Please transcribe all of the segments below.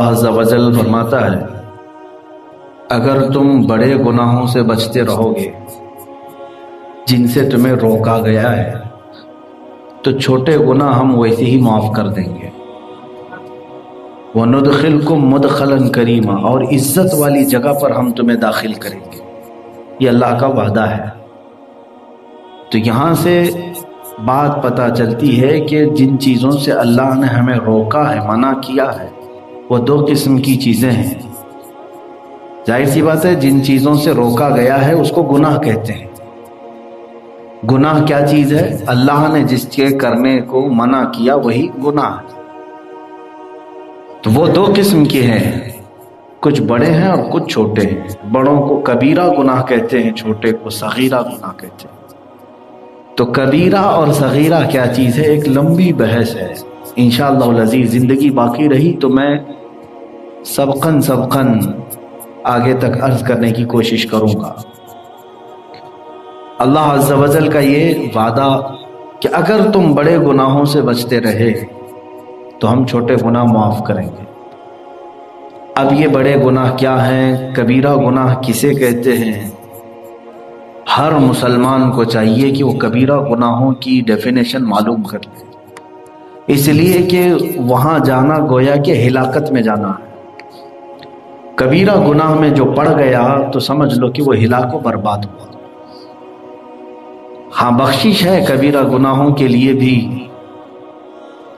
عز و جل فرماتا ہے اگر تم بڑے گناہوں سے بچتے رہو گے جن سے تمہیں روکا گیا ہے تو چھوٹے گناہ ہم ویسے ہی معاف کر دیں گے۔ وَنُدْخِلْكُمْ مُدْخَلًا كَرِيمًا، اور عزت والی جگہ پر ہم تمہیں داخل کریں گے، یہ اللہ کا وعدہ ہے۔ تو یہاں سے بات پتہ چلتی ہے کہ جن چیزوں سے اللہ نے ہمیں روکا ہے، منع کیا ہے، وہ دو قسم کی چیزیں ہیں۔ ظاہر سی بات ہے جن چیزوں سے روکا گیا ہے اس کو گناہ کہتے ہیں۔ گناہ کیا چیز ہے؟ اللہ نے جس کے کرنے کو منع کیا وہی گناہ ہے۔ تو وہ دو قسم کے ہیں، کچھ بڑے ہیں اور کچھ چھوٹے ہیں۔ بڑوں کو کبیرہ گناہ کہتے ہیں، چھوٹے کو صغیرہ گناہ کہتے ہیں۔ تو کبیرہ اور صغیرہ کیا چیز ہے؟ ایک لمبی بحث ہے، انشاءاللہ العزیز زندگی باقی رہی تو میں سبقاً آگے تک عرض کرنے کی کوشش کروں گا۔ اللہ عز و جل کا یہ وعدہ کہ اگر تم بڑے گناہوں سے بچتے رہے تو ہم چھوٹے گناہ معاف کریں گے۔ اب یہ بڑے گناہ کیا ہیں، کبیرہ گناہ کسے کہتے ہیں؟ ہر مسلمان کو چاہیے کہ وہ کبیرہ گناہوں کی ڈیفینیشن معلوم کر لے، اس لیے کہ وہاں جانا گویا کہ ہلاکت میں جانا ہے۔ کبیرہ گناہ میں جو پڑ گیا تو سمجھ لو کہ وہ ہلاک و برباد ہوا۔ ہاں بخشش ہے کبیرہ گناہوں کے لیے بھی،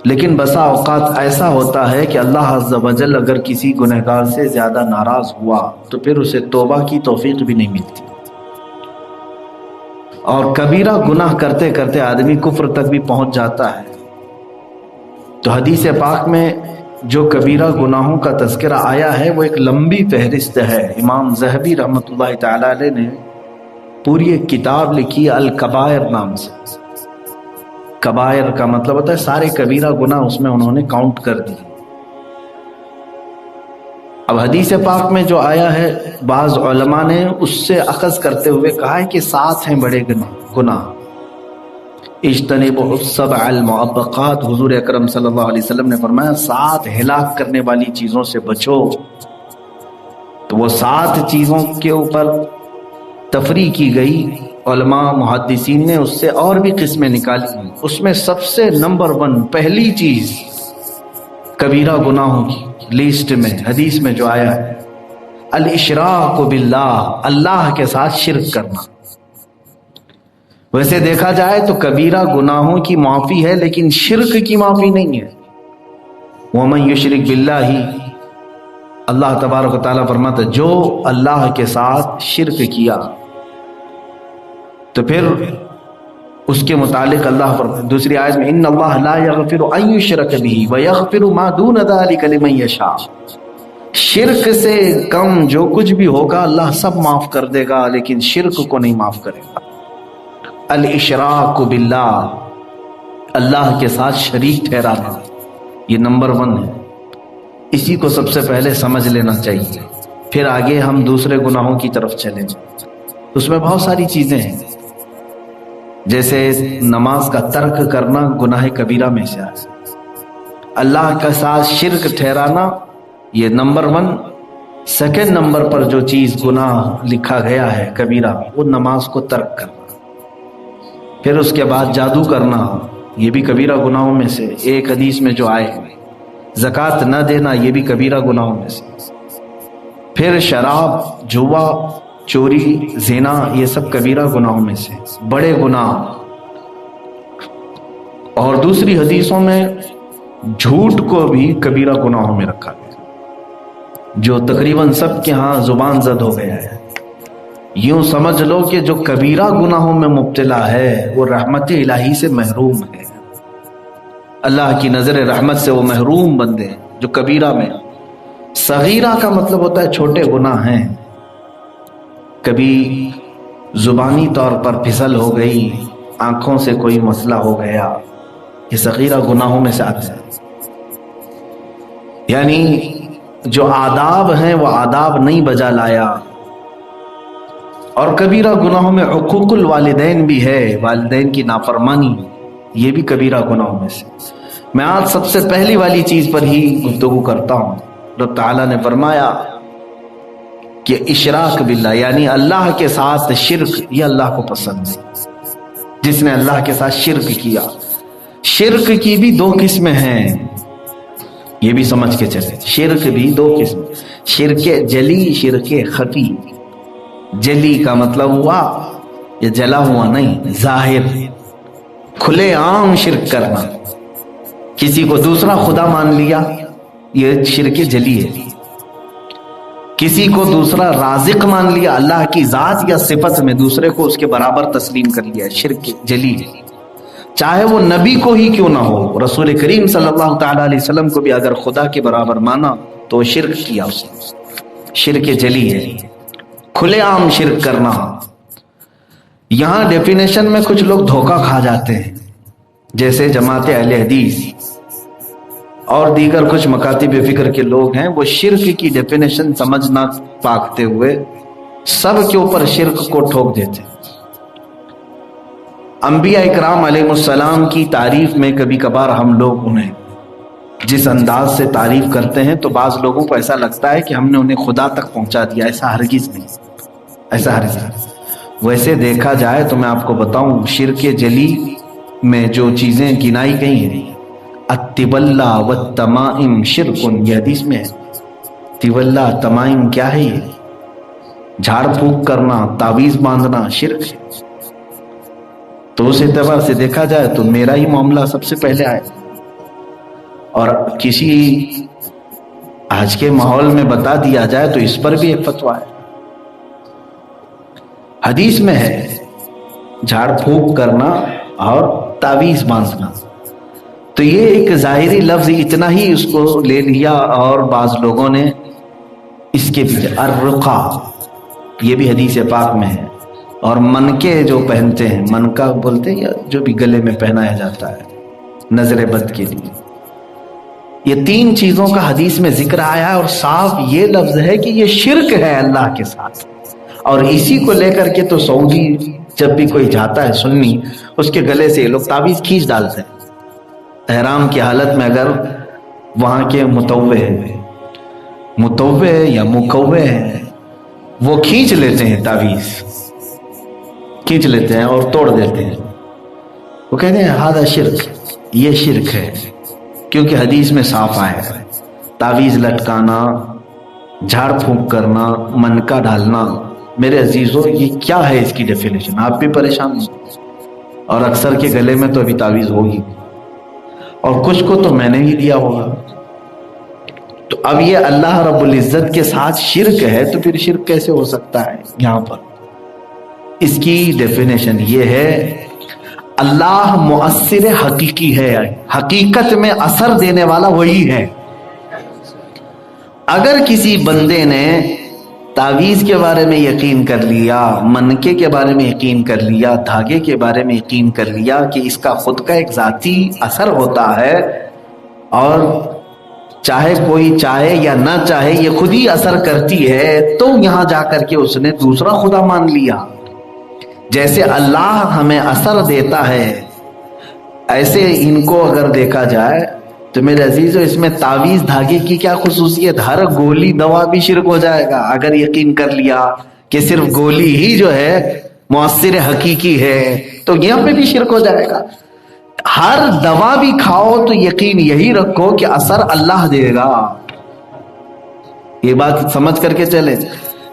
لیکن بسا اوقات ایسا ہوتا ہے کہ اللہ عز و جل اگر کسی گنہگار سے زیادہ ناراض ہوا تو پھر اسے توبہ کی توفیق بھی نہیں ملتی، اور کبیرہ گناہ کرتے کرتے آدمی کفر تک بھی پہنچ جاتا ہے۔ تو حدیث پاک میں جو کبیرہ گناہوں کا تذکرہ آیا ہے وہ ایک لمبی فہرست ہے۔ امام ذہبی رحمۃ اللہ تعالی علیہ نے پوری ایک کتاب لکھی الکبائر نام سے۔ کبائر کا مطلب ہوتا ہے سارے کبیرہ گناہ، اس میں انہوں نے کاؤنٹ کر دی۔ اب حدیث پاک میں جو آیا ہے بعض علماء نے اس سے اخذ کرتے ہوئے کہا ہے کہ 7 ہیں بڑے گناہ۔ اجتنبوا السبع المعبقات، حضور اکرم صلی اللہ علیہ وسلم نے فرمایا 7 ہلاک کرنے والی چیزوں سے بچو۔ تو وہ 7 چیزوں کے اوپر تفریح کی گئی، علماء محدثین نے اس سے اور بھی قسمیں نکالی۔ اس میں سب سے نمبر 1 پہلی چیز کبیرہ گناہوں کی لسٹ میں حدیث میں جو آیا ہے الاشراک باللہ، اللہ کے ساتھ شرک کرنا۔ ویسے دیکھا جائے تو کبیرہ گناہوں کی معافی ہے لیکن شرک کی معافی نہیں ہے۔ وَمَن يُشْرِكْ بِاللَّهِ، اللہ تبارک و تعالیٰ فرماتا ہے جو اللہ کے ساتھ شرک کیا تو پھر اس کے متعلق اللہ فرماتا دوسری آیت میں ان اللہ لا یغفر ان یشرک بہ ویغفر ما دون ذلک لمن یشاء، شرک سے کم جو کچھ بھی ہوگا اللہ سب معاف کر دے گا لیکن شرک کو نہیں معاف کرے گا۔ الاشراک باللہ، اللہ کے ساتھ شریک ٹھہرانا، یہ نمبر 1 ہے۔ اسی کو سب سے پہلے سمجھ لینا چاہیے، پھر آگے ہم دوسرے گناہوں کی طرف چلیں۔ اس میں بہت ساری چیزیں ہیں، جیسے نماز کا ترک کرنا گناہ کبیرہ میں سے ہے، اللہ کے ساتھ شرک ٹھہرانا یہ نمبر 1۔ سیکنڈ نمبر پر جو چیز گناہ لکھا گیا ہے کبیرہ، وہ نماز کو ترک کرنا۔ پھر اس کے بعد جادو کرنا، یہ بھی کبیرہ گناہوں میں سے ایک حدیث میں جو آئے ہیں۔ زکوٰۃ نہ دینا، یہ بھی کبیرہ گناہوں میں سے۔ پھر شراب، جوا، چوری، زنا، یہ سب کبیرہ گناہوں میں سے بڑے گناہ۔ اور دوسری حدیثوں میں جھوٹ کو بھی کبیرہ گناہوں میں رکھا گیا، جو تقریباً سب کے ہاں زبان زد ہو گیا ہے۔ یوں سمجھ لو کہ جو کبیرہ گناہوں میں مبتلا ہے وہ رحمت الہی سے محروم ہے، اللہ کی نظر رحمت سے وہ محروم بندے ہیں جو کبیرہ میں۔ صغیرہ کا مطلب ہوتا ہے چھوٹے گناہ ہیں، کبھی زبانی طور پر پھسل ہو گئی، آنکھوں سے کوئی مسئلہ ہو گیا، یہ صغیرہ گناہوں میں سے آتے ہیں۔ یعنی جو آداب ہیں وہ آداب نہیں بجا لایا۔ اور کبیرہ گناہوں میں عقوق الوالدین بھی ہے، والدین کی نافرمانی، یہ بھی کبیرہ گناہوں میں سے۔ میں آج سب سے پہلی والی چیز پر ہی گفتگو کرتا ہوں رب تعالیٰ نے فرمایا کہ اشراک باللہ یعنی اللہ کے ساتھ شرک، یہ اللہ کو پسند ہے۔ جس نے اللہ کے ساتھ شرک کیا، شرک کی بھی دو قسمیں ہیں، یہ بھی سمجھ کے چلے۔ شرک بھی دو قسم، شرک جلی، شرک خفی۔ جلی کا مطلب ہوا یہ جلا ہوا نہیں، ظاہر کھلے عام شرک کرنا، کسی کو دوسرا خدا مان لیا، یہ شرک جلی ہے۔ کسی کو دوسرا رازق مان لیا، اللہ کی ذات یا صفت میں دوسرے کو اس کے برابر تسلیم کر لیا، شرک جلی ہے۔ چاہے وہ نبی کو ہی کیوں نہ ہو، رسول کریم صلی اللہ تعالیٰ علیہ وسلم کو بھی اگر خدا کے برابر مانا تو وہ شرک کیا، اس نے شرک جلی ہے، کھلے عام شرک کرنا۔ یہاں ڈیفینیشن میں کچھ لوگ دھوکہ کھا جاتے ہیں، جیسے جماعت اہل حدیث اور دیگر کچھ مکاتب فکر کے لوگ ہیں، وہ شرک کی ڈیفینیشن سمجھ نہ پاکتے ہوئے سب کے اوپر شرک کو ٹھوک دیتے ہیں۔ انبیاء اکرام علیہ السلام کی تعریف میں کبھی کبھار ہم لوگ انہیں جس انداز سے تعریف کرتے ہیں تو بعض لوگوں کو ایسا لگتا ہے کہ ہم نے انہیں خدا تک پہنچا دیا، ایسا ہرگز نہیں، ایسا ہرگز نہیں۔ ویسے دیکھا جائے تو میں آپ کو بتاؤں، شرک جلی میں جو چیزیں گنائی گئی ہیں، الطبلہ والتمائم شرک، یہ حدیث میں ہے۔ طبلہ تمائم کیا ہے؟ یہ جھاڑ پھونک کرنا، تعویذ باندھنا شرک ہے۔ تو اس اعتبار سے دیکھا جائے تو میرا ہی معاملہ سب سے پہلے آئے، اور کسی آج کے ماحول میں بتا دیا جائے تو اس پر بھی ایک فتویٰ ہے، حدیث میں ہے جھاڑ پھونک کرنا اور تعویذ باندھنا۔ تو یہ ایک ظاہری لفظ اتنا ہی اس کو لے لیا، اور بعض لوگوں نے اس کے پیچھے الرقا، یہ بھی حدیث پاک میں ہے، اور منکے جو پہنتے ہیں، منکا بولتے ہیں یا جو بھی گلے میں پہنایا جاتا ہے نظر بد کے لیے، یہ تین چیزوں کا حدیث میں ذکر آیا ہے، اور صاف یہ لفظ ہے کہ یہ شرک ہے اللہ کے ساتھ۔ اور اسی کو لے کر کے تو سعودی جب بھی کوئی جاتا ہے سنی، اس کے گلے سے لوگ تعویذ کھینچ ڈالتے ہیں احرام کی حالت میں، اگر وہاں کے متوع یا مکوع ہیں وہ کھینچ لیتے ہیں، تعویذ کھینچ لیتے ہیں اور توڑ دیتے ہیں، وہ کہتے ہیں ہذا شرک، یہ شرک ہے، کیونکہ حدیث میں صاف آیا ہے تعویذ لٹکانا، جھاڑ پھونک کرنا، منکا ڈالنا۔ میرے عزیزو، یہ کیا ہے اس کی ڈیفینیشن؟ آپ بھی پریشان ہیں، اور اکثر کے گلے میں تو ابھی تعویذ ہوگی، اور کچھ کو تو میں نے ہی دیا ہوگا۔ تو اب یہ اللہ رب العزت کے ساتھ شرک ہے، تو پھر شرک کیسے ہو سکتا ہے؟ یہاں پر اس کی ڈیفینیشن یہ ہے، اللہ مؤثر حقیقی ہے، حقیقت میں اثر دینے والا وہی ہے۔ اگر کسی بندے نے تعویذ کے بارے میں یقین کر لیا، منکے کے بارے میں یقین کر لیا، دھاگے کے بارے میں یقین کر لیا کہ اس کا خود کا ایک ذاتی اثر ہوتا ہے، اور چاہے کوئی چاہے یا نہ چاہے یہ خود ہی اثر کرتی ہے، تو یہاں جا کر کے اس نے دوسرا خدا مان لیا۔ جیسے اللہ ہمیں اثر دیتا ہے، ایسے ان کو اگر دیکھا جائے تو میرے عزیزو، اس میں تعویذ دھاگے کی کیا خصوصیت؟ ہر گولی دوا بھی شرک ہو جائے گا اگر یقین کر لیا کہ صرف گولی ہی جو ہے مؤثر حقیقی ہے، تو یہاں پہ بھی شرک ہو جائے گا۔ ہر دوا بھی کھاؤ تو یقین یہی رکھو کہ اثر اللہ دے گا۔ یہ بات سمجھ کر کے چلے،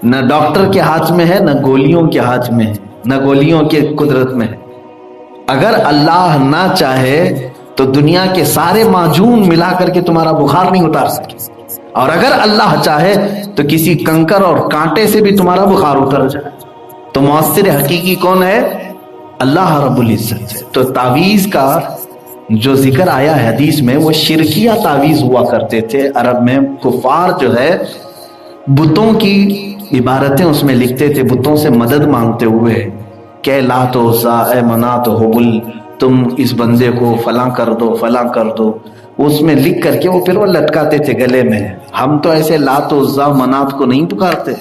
نہ ڈاکٹر کے ہاتھ میں ہے، نہ گولیوں کے ہاتھ میں ہے، نہ گولیوں کے قدرت میں ہے۔ اگر اللہ نہ چاہے تو دنیا کے سارے معجون ملا کر کے تمہارا بخار نہیں اتار سکے، اور اگر اللہ چاہے تو کسی کنکر اور کانٹے سے بھی تمہارا بخار اتر جائے۔ تو مؤثر حقیقی کون ہے؟ اللہ رب العزت ہے۔ تو تعویذ کا جو ذکر آیا ہے حدیث میں، وہ شرکیہ تعویذ ہوا کرتے تھے عرب میں۔ کفار جو ہے بتوں کی عبارتیں اس میں لکھتے تھے، بتوں سے مدد مانگتے ہوئے کہ لات و عزا، اے منات و حبل، تم اس بندے کو فلاں کر دو، فلاں کر دو، اس میں لکھ کر کے وہ پھر وہ لٹکاتے تھے گلے میں۔ ہم تو ایسے لات و عزا منات کو نہیں پکارتے،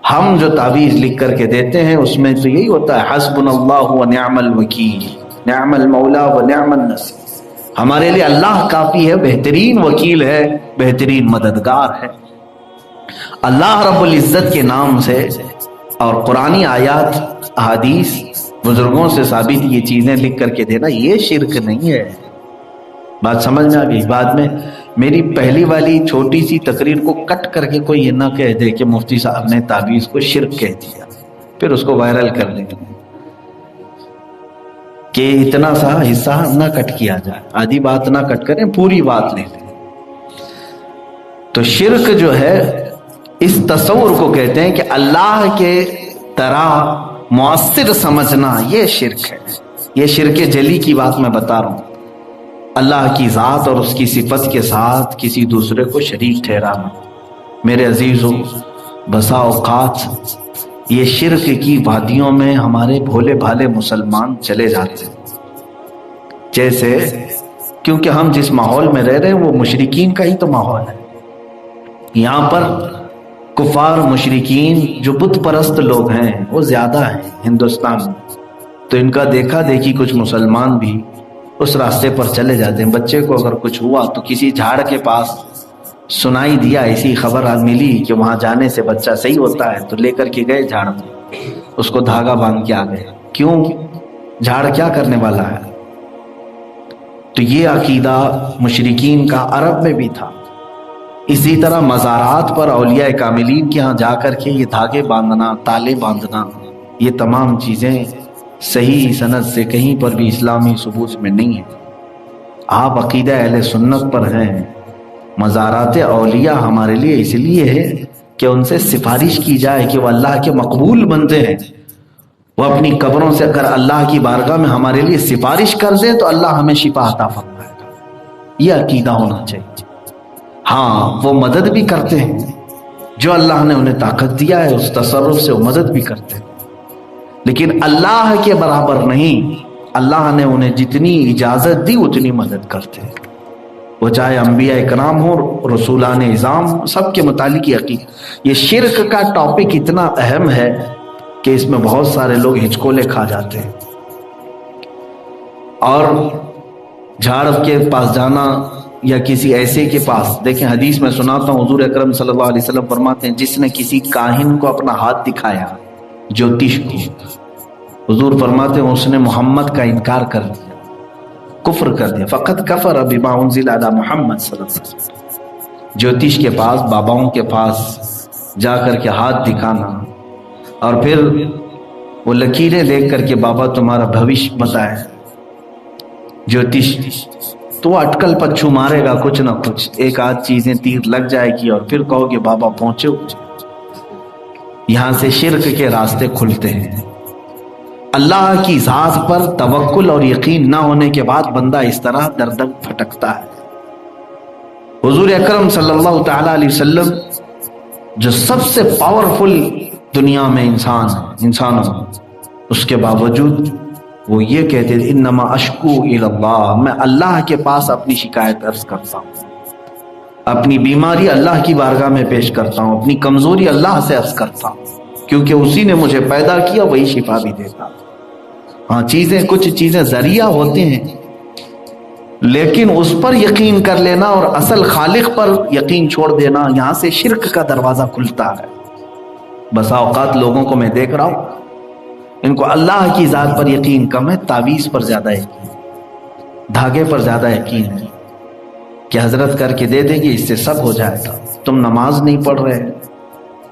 ہم جو تعویذ لکھ کر کے دیتے ہیں اس میں تو یہی ہوتا ہے، حسبنا اللہ و نعم الوکیل، نعم المولا و نعم النصیر۔ ہمارے لیے اللہ کافی ہے، بہترین وکیل ہے، بہترین مددگار ہے۔ اللہ رب العزت کے نام سے اور قرآنی آیات، احادیث، بزرگوں سے ثابت یہ چیزیں لکھ کر کے دینا، یہ شرک نہیں ہے۔ بات سمجھ میں آ گئی؟ بعد میں میری پہلی والی چھوٹی سی تقریر کو کٹ کر کے کوئی یہ نہ کہہ دے کہ مفتی صاحب نے تعویذ کو شرک کہہ دیا، پھر اس کو وائرل کر لیں کہ اتنا سا حصہ نہ کٹ کیا جائے، آدھی بات نہ کٹ کریں، پوری بات لے لیں۔ تو شرک جو ہے اس تصور کو کہتے ہیں کہ اللہ کے طرح مؤثر سمجھنا، یہ شرک ہے۔ یہ شرک جلی کی بات میں بتا رہا ہوں، اللہ کی ذات اور اس کی صفت کے ساتھ کسی دوسرے کو شریک ٹھہرانا۔ میرے عزیزوں، بسا اوقات یہ شرک کی وادیوں میں ہمارے بھولے بھالے مسلمان چلے جاتے ہیں، جیسے کیونکہ ہم جس ماحول میں رہ رہے ہیں وہ مشرکین کا ہی تو ماحول ہے۔ یہاں پر کفار مشرکین جو بت پرست لوگ ہیں وہ زیادہ ہیں ہندوستان میں، تو ان کا دیکھا دیکھی کچھ مسلمان بھی اس راستے پر چلے جاتے ہیں۔ بچے کو اگر کچھ ہوا تو کسی جھاڑ کے پاس سنائی دیا، ایسی خبر ملی کہ وہاں جانے سے بچہ صحیح ہوتا ہے، تو لے کر کے گئے جھاڑ میں، اس کو دھاگا باندھ کے آ گئے۔ کیوں؟ جھاڑ کیا کرنے والا ہے؟ تو یہ عقیدہ مشرکین کا عرب میں بھی تھا۔ اسی طرح مزارات پر اولیاء کاملین کے ہاں جا کر کے یہ دھاگے باندھنا، تالے باندھنا، یہ تمام چیزیں صحیح سند سے کہیں پر بھی اسلامی ثبوت میں نہیں ہیں۔ آپ عقیدہ اہل سنت پر ہیں۔ مزارات اولیاء ہمارے لیے اس لیے ہے کہ ان سے سفارش کی جائے کہ وہ اللہ کے مقبول بندے ہیں۔ وہ اپنی قبروں سے اگر اللہ کی بارگاہ میں ہمارے لیے سفارش کر دے تو اللہ ہمیں شفا عطا فرمائے گا، یہ عقیدہ ہونا چاہیے۔ ہاں، وہ مدد بھی کرتے ہیں، جو اللہ نے انہیں طاقت دیا ہے اس تصرف سے وہ مدد بھی کرتے ہیں، لیکن اللہ کے برابر نہیں۔ اللہ نے انہیں جتنی اجازت دی اتنی مدد کرتے ہیں، وہ چاہے انبیاء کرام ہو، رسولان اعظام، سب کے متعلق یہ شرک کا ٹاپک اتنا اہم ہے کہ اس میں بہت سارے لوگ ہچکولے کھا جاتے ہیں۔ اور جھاڑ کے پاس جانا یا کسی ایسے کے پاس، دیکھیں حدیث میں سناتا ہوں، حضور اکرم صلی اللہ علیہ وسلم فرماتے ہیں جس نے کسی کاہن کو اپنا ہاتھ دکھایا، جوتش کو، حضور فرماتے ہیں اس نے محمد کا انکار کر دیا، کفر کر دیا، فقط کفر بما انزل علی محمد صلی اللہ علیہ وسلم۔ جوتش کے پاس، باباؤں کے پاس جا کر کے ہاتھ دکھانا اور پھر وہ لکیریں دیکھ کر کے بابا تمہارا بھوش بتائے، جوتش تو اٹکل پچھو مارے گا، کچھ نہ کچھ ایک آدھ چیزیں تیر لگ جائے گی اور پھر کہو کہ بابا پہنچے۔ یہاں سے شرک کے راستے کھلتے ہیں۔ اللہ کی ذات پر توکل اور یقین نہ ہونے کے بعد بندہ اس طرح در در بھٹکتا ہے۔ حضور اکرم صلی اللہ تعالی علیہ وسلم جو سب سے پاورفل دنیا میں انسانوں، اس کے باوجود وہ یہ کہتے ہیں انما اشکو الی اللہ، میں اللہ کے پاس اپنی شکایت عرض کرتا ہوں، اپنی بیماری اللہ کی بارگاہ میں پیش کرتا ہوں، اپنی کمزوری اللہ سے عرض کرتا ہوں، کیونکہ اسی نے مجھے پیدا کیا، وہی شفا بھی دیتا۔ ہاں، کچھ چیزیں ذریعہ ہوتے ہیں، لیکن اس پر یقین کر لینا اور اصل خالق پر یقین چھوڑ دینا، یہاں سے شرک کا دروازہ کھلتا ہے۔ بسا اوقات لوگوں کو میں دیکھ رہا ہوں، ان کو اللہ کی ذات پر یقین کم ہے، تعویذ پر زیادہ یقین، دھاگے پر زیادہ یقین ہے کہ حضرت کر کے دے دیں گے، اس سے سب ہو جائے گا۔ تم نماز نہیں پڑھ رہے،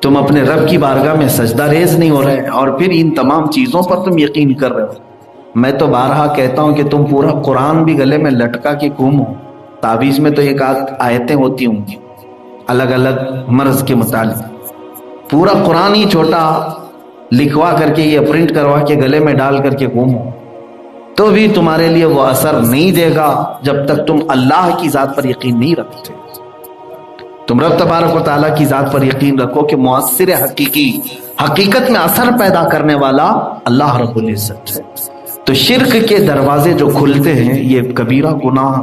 تم اپنے رب کی بارگاہ میں سجدہ ریز نہیں ہو رہے، اور پھر ان تمام چیزوں پر تم یقین کر رہے ہو۔ میں تو بارہا کہتا ہوں کہ تم پورا قرآن بھی گلے میں لٹکا کے گھومو، تعویذ میں تو ایک آدھ آیتیں ہوتی ہوں گی الگ الگ مرض کے متعلق، پورا قرآن ہی چھوٹا لکھوا کر کے یا پرنٹ کروا کے گلے میں ڈال کر کے گھومو، تو بھی تمہارے لیے وہ اثر نہیں دے گا جب تک تم اللہ کی ذات پر یقین نہیں رکھتے۔ تم رب تبارک و تعالیٰ کی ذات پر یقین رکھو کہ مؤثر حقیقی، حقیقت میں اثر پیدا کرنے والا اللہ رب العزت ہے۔ تو شرک کے دروازے جو کھلتے ہیں، یہ کبیرہ گناہ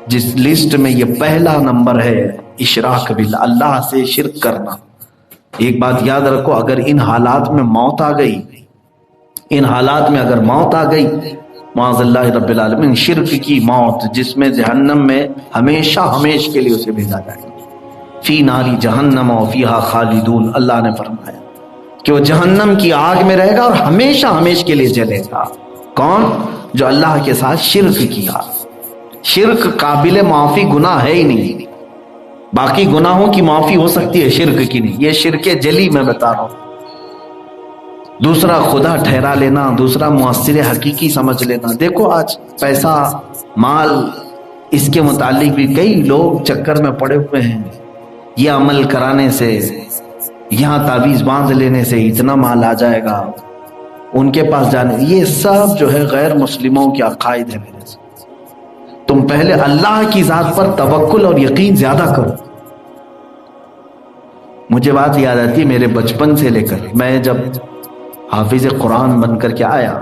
جس لسٹ میں یہ پہلا نمبر ہے، اشراک باللہ، اللہ سے شرک کرنا۔ ایک بات یاد رکھو، اگر ان حالات میں موت آ گئی، ان حالات میں اگر موت آ گئی، معاذ اللہ رب العالمین، شرک کی موت جس میں جہنم میں ہمیشہ ہمیش کے لیے اسے بھیجا جائے گا، فی ناری جہنم و فیہا خالدون، اللہ نے فرمایا کہ وہ جہنم کی آگ میں رہے گا اور ہمیشہ ہمیش کے لیے جلے گا۔ کون؟ جو اللہ کے ساتھ شرک کیا۔ شرک قابل معافی گناہ ہے ہی نہیں، باقی گناہوں کی معافی ہو سکتی ہے، شرک کی نہیں۔ یہ شرک جلی میں بتا رہا ہوں۔ دوسرا خدا ٹھہرا لینا، دوسرا مؤثر حقیقی سمجھ لینا۔ دیکھو آج پیسہ، مال، اس کے متعلق بھی کئی لوگ چکر میں پڑے ہوئے ہیں، یہ عمل کرانے سے، یہاں تعویذ باندھ لینے سے اتنا مال آ جائے گا، ان کے پاس جانے، یہ سب جو ہے غیر مسلموں کے عقائد ہے۔ میرے سے تم پہلے اللہ کی ذات پر توکل اور یقین زیادہ کرو۔ مجھے بات یاد آتی ہے میرے بچپن سے لے کر میں جب حافظ قرآن بن کر کے آیا،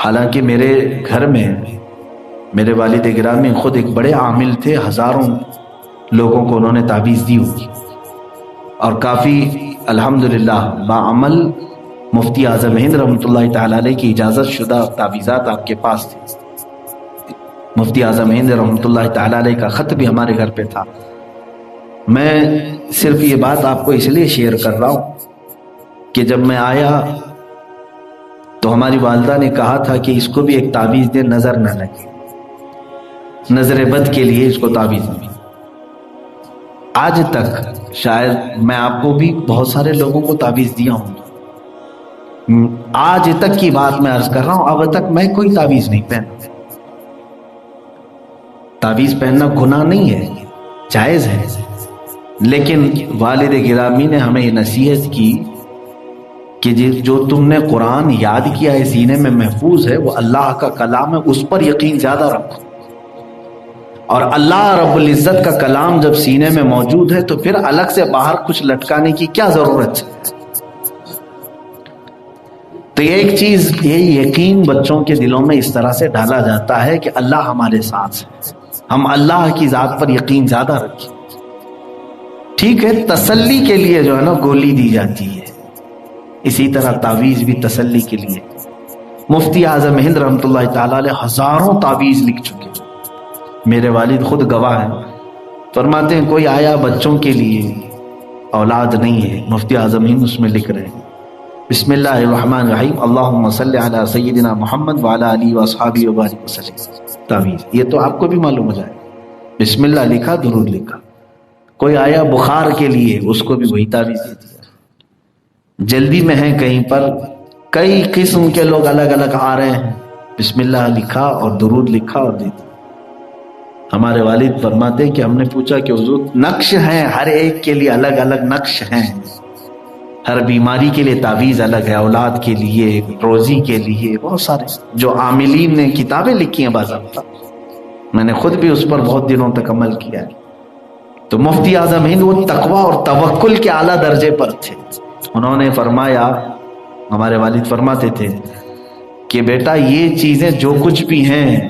حالانکہ میرے گھر میں میرے والد گرامی خود ایک بڑے عامل تھے، ہزاروں لوگوں کو انہوں نے تعویذ دی ہوگی، اور کافی الحمدللہ باعمل مفتی اعظم ہند رحمۃ اللہ تعالی علیہ کی اجازت شدہ تعویذات آپ کے پاس تھے۔ مفتی اعظم ہند رحمۃ اللہ تعالی علیہ کا خط بھی ہمارے گھر پہ تھا۔ میں صرف یہ بات آپ کو اس لیے شیئر کر رہا ہوں کہ جب میں آیا تو ہماری والدہ نے کہا تھا کہ اس کو بھی ایک تعویذ دے، نظر نہ لگے، نظر بد کے لیے اس کو تعویذ دی۔ آج تک شاید میں آپ کو بھی بہت سارے لوگوں کو تعویذ دیا ہوں، آج تک کی بات میں عرض کر رہا ہوں، اب تک میں کوئی تعویذ نہیں پہنا۔ تعویذ پہننا گناہ نہیں ہے، جائز ہے، لیکن والد گرامی نے ہمیں یہ نصیحت کی کہ جو تم نے قرآن یاد کیا ہے، سینے میں محفوظ ہے، وہ اللہ کا کلام ہے، اس پر یقین زیادہ رکھو، اور اللہ رب العزت کا کلام جب سینے میں موجود ہے تو پھر الگ سے باہر کچھ لٹکانے کی کیا ضرورت ہے؟ تو یہ ایک چیز، یہ یقین بچوں کے دلوں میں اس طرح سے ڈالا جاتا ہے کہ اللہ ہمارے ساتھ ہے، ہم اللہ کی ذات پر یقین زیادہ رکھیں۔ ٹھیک ہے، تسلی کے لیے جو ہے نا گولی دی جاتی ہے، اسی طرح تعویذ بھی تسلی کے لیے۔ مفتی اعظم ہند رحمۃ اللہ تعالی علیہ ہزاروں تعویذ لکھ چکے، میرے والد خود گواہ ہیں، فرماتے ہیں کوئی آیا بچوں کے لیے اولاد نہیں ہے، مفتی اعظم ہند اس میں لکھ رہے ہیں بسم اللہ الرحمن الرحیم اللہم صلی علی سیدنا محمد وعلی آلہ واصحابہ وبارک وسلم۔ تعویذ یہ تو آپ کو بھی معلوم ہو جائے، بسم اللہ لکھا، درود لکھا۔ کوئی آیا بخار کے لیے، اس کو بھی وہی تعویذ دے دیا۔ جلدی میں ہیں کہیں پر، کئی قسم کے لوگ الگ الگ آ رہے ہیں، بسم اللہ لکھا اور درود لکھا اور دے دیا۔ ہمارے والد فرماتے کہ ہم نے پوچھا کہ حضور نقش ہیں، ہر ایک کے لیے الگ الگ نقش ہیں، ہر بیماری کے لیے تعویذ الگ ہے، اولاد کے لیے، روزی کے لیے، بہت سارے جو عاملین نے کتابیں لکھی ہیں باضابطہ، میں نے خود بھی اس پر بہت دنوں تک عمل کیا ہے۔ تو مفتی اعظم ہند وہ تقوی اور توکل کے اعلیٰ درجے پر تھے، انہوں نے فرمایا، ہمارے والد فرماتے تھے کہ بیٹا یہ چیزیں جو کچھ بھی ہیں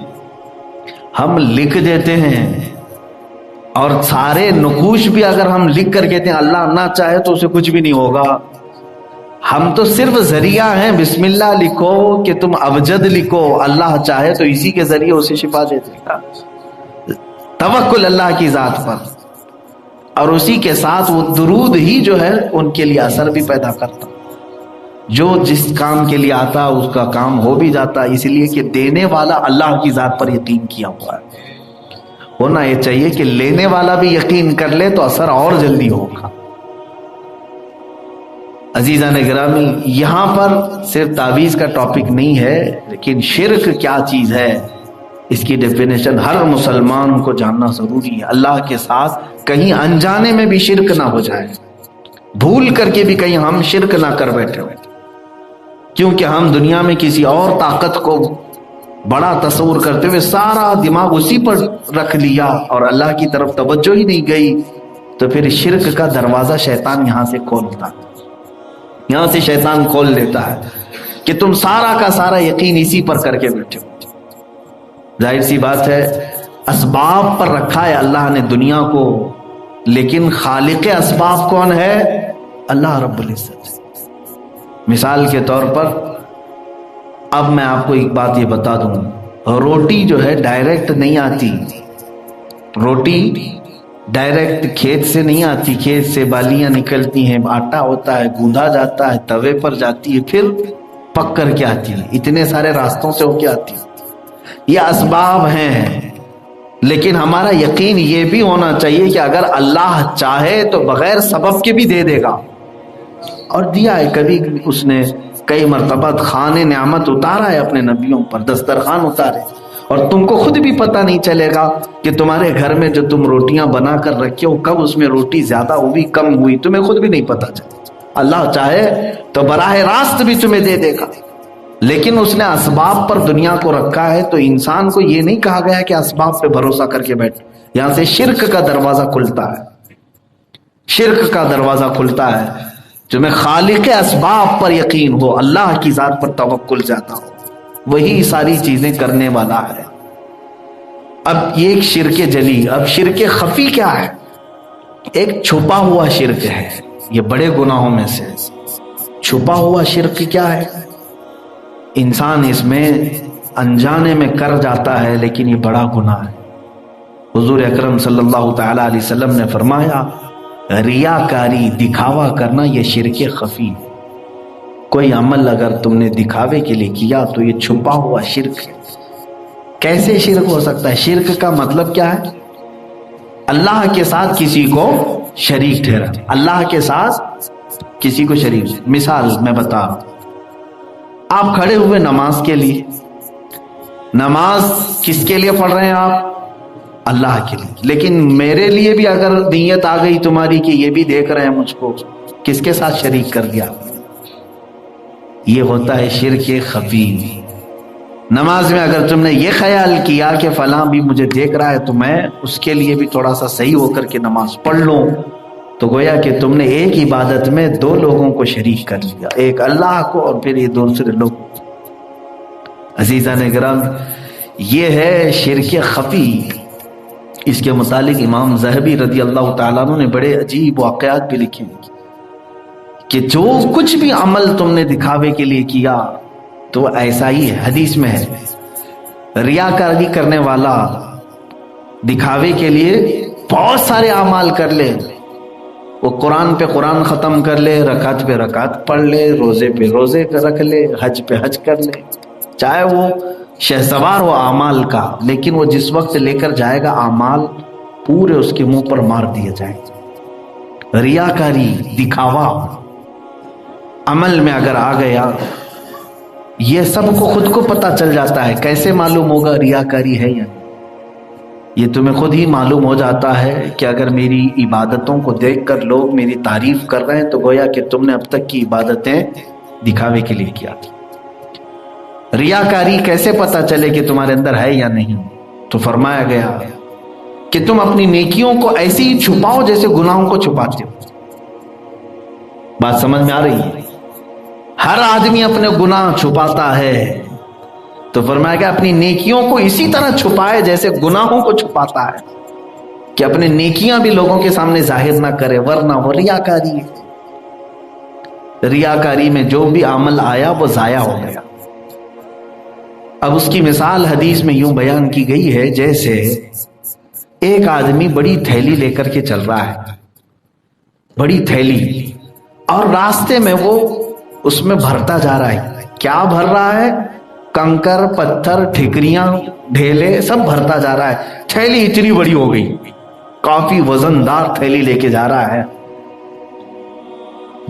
ہم لکھ دیتے ہیں، اور سارے نقوش بھی اگر ہم لکھ کر کہتے ہیں اللہ نہ چاہے تو اسے کچھ بھی نہیں ہوگا، ہم تو صرف ذریعہ ہیں، بسم اللہ لکھو کہ تم ابجد لکھو، اللہ چاہے تو اسی کے ذریعے اسے شفا دے دے گا۔ توکل اللہ کی ذات پر، اور اسی کے ساتھ وہ درود ہی جو ہے ان کے لیے اثر بھی پیدا کرتا، جو جس کام کے لیے آتا اس کا کام ہو بھی جاتا، اس لیے کہ دینے والا اللہ کی ذات پر یقین کیا ہوا ہے۔ ہونا یہ چاہیے کہ لینے والا بھی یقین کر لے تو اثر اور جلدی ہوگا۔ عزیزان گرامی، یہاں پر صرف تعویذ کا ٹاپک نہیں ہے، لیکن شرک کیا چیز ہے اس کی ڈیفینیشن ہر مسلمان کو جاننا ضروری ہے۔ اللہ کے ساتھ کہیں انجانے میں بھی شرک نہ ہو جائے، بھول کر کے بھی کہیں ہم شرک نہ کر بیٹھے ہوئے، کیونکہ ہم دنیا میں کسی اور طاقت کو بڑا تصور کرتے ہوئے سارا دماغ اسی پر رکھ لیا اور اللہ کی طرف توجہ ہی نہیں گئی، تو پھر شرک کا دروازہ شیطان یہاں سے کھولتا ہے، یہاں سے شیطان کھول دیتا ہے کہ تم سارا کا سارا یقین اسی پر کر کے بیٹھے ہو۔ ظاہر سی بات ہے اسباب پر رکھا ہے اللہ نے دنیا کو، لیکن خالق اسباب کون ہے؟ اللہ رب العزت۔ مثال کے طور پر اب میں آپ کو ایک بات یہ بتا دوں، روٹی جو ہے ڈائریکٹ نہیں آتی، روٹی ڈائریکٹ کھیت سے نہیں آتی، کھیت سے بالیاں نکلتی ہیں، آٹا ہوتا ہے، گوندھا جاتا ہے، توے پر جاتی ہے، پھر پک کر کے آتی ہے، اتنے سارے راستوں سے ہو کے آتی ہے۔ یہ اسباب ہیں، لیکن ہمارا یقین یہ بھی ہونا چاہیے کہ اگر اللہ چاہے تو بغیر سبب کے بھی دے دے گا، اور دیا ہے۔ کبھی اس نے کئی مرتبہ خوان نعمت اتارا ہے اپنے نبیوں پر، دسترخوان اتارے، اور تم کو خود بھی پتہ نہیں چلے گا کہ تمہارے گھر میں جو تم روٹیاں بنا کر رکھے ہو کب اس میں روٹی زیادہ ہوئی کم ہوئی، تمہیں خود بھی نہیں پتہ چلے۔ اللہ چاہے تو براہ راست بھی تمہیں دے دے گا، لیکن اس نے اسباب پر دنیا کو رکھا ہے، تو انسان کو یہ نہیں کہا گیا کہ اسباب پہ بھروسہ کر کے بیٹھ۔ یہاں سے شرک کا دروازہ کھلتا ہے، شرک کا دروازہ کھلتا ہے۔ جو میں خالق اسباب پر یقین ہو، اللہ کی ذات پر توکل جاتا ہو، وہی ساری چیزیں کرنے والا ہے۔ اب یہ ایک شرک جلی۔ اب شرک خفی کیا ہے؟ ایک چھپا ہوا شرک ہے، یہ بڑے گناہوں میں سے چھپا ہوا شرک کیا ہے؟ انسان اس میں انجانے میں کر جاتا ہے، لیکن یہ بڑا گناہ ہے۔ حضور اکرم صلی اللہ تعالی علیہ وسلم نے فرمایا، ریاکاری، دکھاوا کرنا، یہ شرک خفی ہے۔ کوئی عمل اگر تم نے دکھاوے کے لیے کیا تو یہ چھپا ہوا شرک ہے۔ کیسے شرک ہو سکتا ہے؟ شرک کا مطلب کیا ہے؟ اللہ کے ساتھ کسی کو شریک ٹھہرا، اللہ کے ساتھ کسی کو شریک۔ مثال میں بتا رہا ہوں، آپ کھڑے ہوئے نماز کے لیے، نماز کس کے لیے پڑھ رہے ہیں آپ؟ اللہ کے لیے، لیکن میرے لیے بھی اگر نیت آ گئی تمہاری کہ یہ بھی دیکھ رہے ہیں مجھ کو، کس کے ساتھ شریک کر دیا؟ یہ ہوتا ہے شرک خفی۔ نماز میں اگر تم نے یہ خیال کیا کہ فلاں بھی مجھے دیکھ رہا ہے تو میں اس کے لیے بھی تھوڑا سا صحیح ہو کر کے نماز پڑھ لوں، تو گویا کہ تم نے ایک عبادت میں دو لوگوں کو شریک کر لیا، ایک اللہ کو اور پھر یہ دوسرے لوگ۔ عزیزان گرامی، یہ ہے شرک خفی۔ اس کے متعلق امام ذہبی رضی اللہ تعالیٰ عنہ نے بڑے عجیب واقعات بھی لکھے کہ جو کچھ بھی عمل تم نے دکھاوے کے لیے کیا تو ایسا ہی ہے۔ حدیث میں ہے، ریاکاری کرنے والا دکھاوے کے لیے بہت سارے اعمال کر لے، وہ قرآن پہ قرآن ختم کر لے، رکعت پہ رکعت پڑھ لے، روزے پہ روزے رکھ لے، حج پہ حج کر لے، چاہے وہ شہسوار ہو اعمال کا، لیکن وہ جس وقت لے کر جائے گا اعمال پورے اس کے منہ پر مار دیے جائیں گے۔ ریاکاری، دکھاوا عمل میں اگر آ گیا، یہ سب کو خود کو پتہ چل جاتا ہے۔ کیسے معلوم ہوگا ریاکاری ہے یا نہیں؟ یہ تمہیں خود ہی معلوم ہو جاتا ہے کہ اگر میری عبادتوں کو دیکھ کر لوگ میری تعریف کر رہے ہیں تو گویا کہ تم نے اب تک کی عبادتیں دکھاوے کے لیے کیا تھی۔ ریاکاری کیسے پتہ چلے کہ تمہارے اندر ہے یا نہیں؟ تو فرمایا گیا کہ تم اپنی نیکیوں کو ایسے ہی چھپاؤ جیسے گناہوں کو چھپاتے ہو۔ بات سمجھ میں آ رہی ہے؟ ہر آدمی اپنے گناہ چھپاتا ہے، تو فرمایا گیا اپنی نیکیوں کو اسی طرح چھپائے جیسے گناہوں کو چھپاتا ہے، کہ اپنے نیکیاں بھی لوگوں کے سامنے ظاہر نہ کرے، ورنہ وہ ریاکاری ہے۔ ریاکاری میں جو بھی عمل آیا وہ ضائع ہو گیا۔ اب اس کی مثال حدیث میں یوں بیان کی گئی ہے، جیسے ایک آدمی بڑی تھیلی لے کر کے چل رہا ہے، بڑی تھیلی، اور راستے میں وہ اس میں بھرتا جا رہا ہے۔ کیا بھر رہا ہے؟ کنکر، پتھر، ٹھیکریاں، ڈھیلے، سب بھرتا جا رہا ہے۔ تھیلی اتنی بڑی ہو گئی، کافی وزندار تھیلی لے کے جا رہا ہے،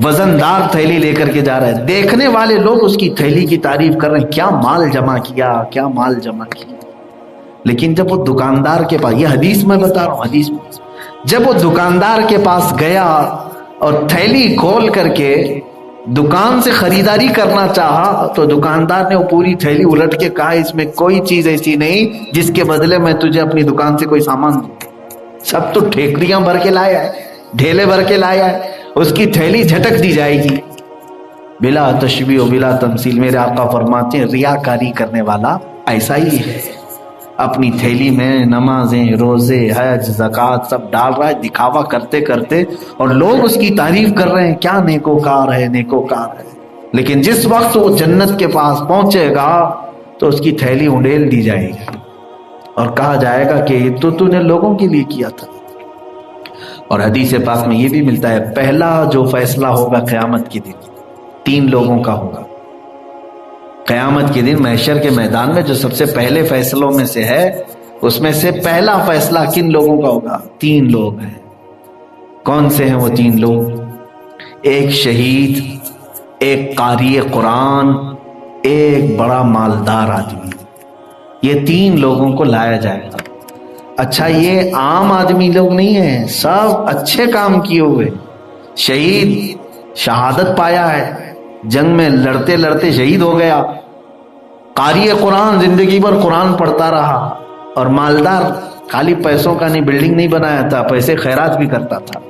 وزندار تھیلی لے کر کے جا رہا ہے۔ دیکھنے والے لوگ اس کی تھیلی کی تعریف کر رہے ہیں، کیا مال جمع کیا، کیا مال جمع کیا۔ لیکن جب وہ دکاندار کے پاس، یہ حدیث میں بتا رہا ہوں، حدیث میں جب وہ دکاندار کے پاس گیا اور تھیلی کھول کر کے دکان سے خریداری کرنا چاہا، تو دکاندار نے وہ پوری تھیلی الٹ کے کہا، اس میں کوئی چیز ایسی نہیں جس کے بدلے میں تجھے اپنی دکان سے کوئی سامان دوں، سب تو ٹھیکریاں بھر کے لایا ہے، ڈھیلے بھر کے لایا ہے، اس کی تھیلی جھٹک دی جائے گی۔ بلا تشبیہ و بلا تمثیل میرے آقا فرماتے ہیں ریاکاری کرنے والا ایسا ہی ہے، اپنی تھیلی میں نمازیں، روزے، حج، زکوٰۃ سب ڈال رہا ہے، دکھاوا کرتے کرتے، اور لوگ اس کی تعریف کر رہے ہیں، کیا نیکوکار ہے، نیکوکار ہے۔ لیکن جس وقت وہ جنت کے پاس پہنچے گا تو اس کی تھیلی انڈیل دی جائے گی اور کہا جائے گا کہ یہ تو نے لوگوں کے لیے کیا تھا. اور حدیث پاک میں یہ بھی ملتا ہے پہلا جو فیصلہ ہوگا قیامت کے دن 3 لوگوں کا ہوگا. قیامت کے دن محشر کے میدان میں جو سب سے پہلے فیصلوں میں سے ہے، اس میں سے پہلا فیصلہ کن لوگوں کا ہوگا؟ 3 لوگ ہیں. کون سے ہیں وہ 3 لوگ؟ ایک شہید، ایک قاری قرآن، ایک بڑا مالدار آدمی. یہ 3 لوگوں کو لایا جائے گا. اچھا یہ عام آدمی لوگ نہیں ہیں، سب اچھے کام کیے ہوئے. شہید شہادت پایا ہے، جنگ میں لڑتے لڑتے شہید ہو گیا. قاری قرآن زندگی بھر قرآن پڑھتا رہا. اور مالدار خالی پیسوں کا نہیں، بلڈنگ نہیں بنایا تھا، پیسے خیرات بھی کرتا تھا،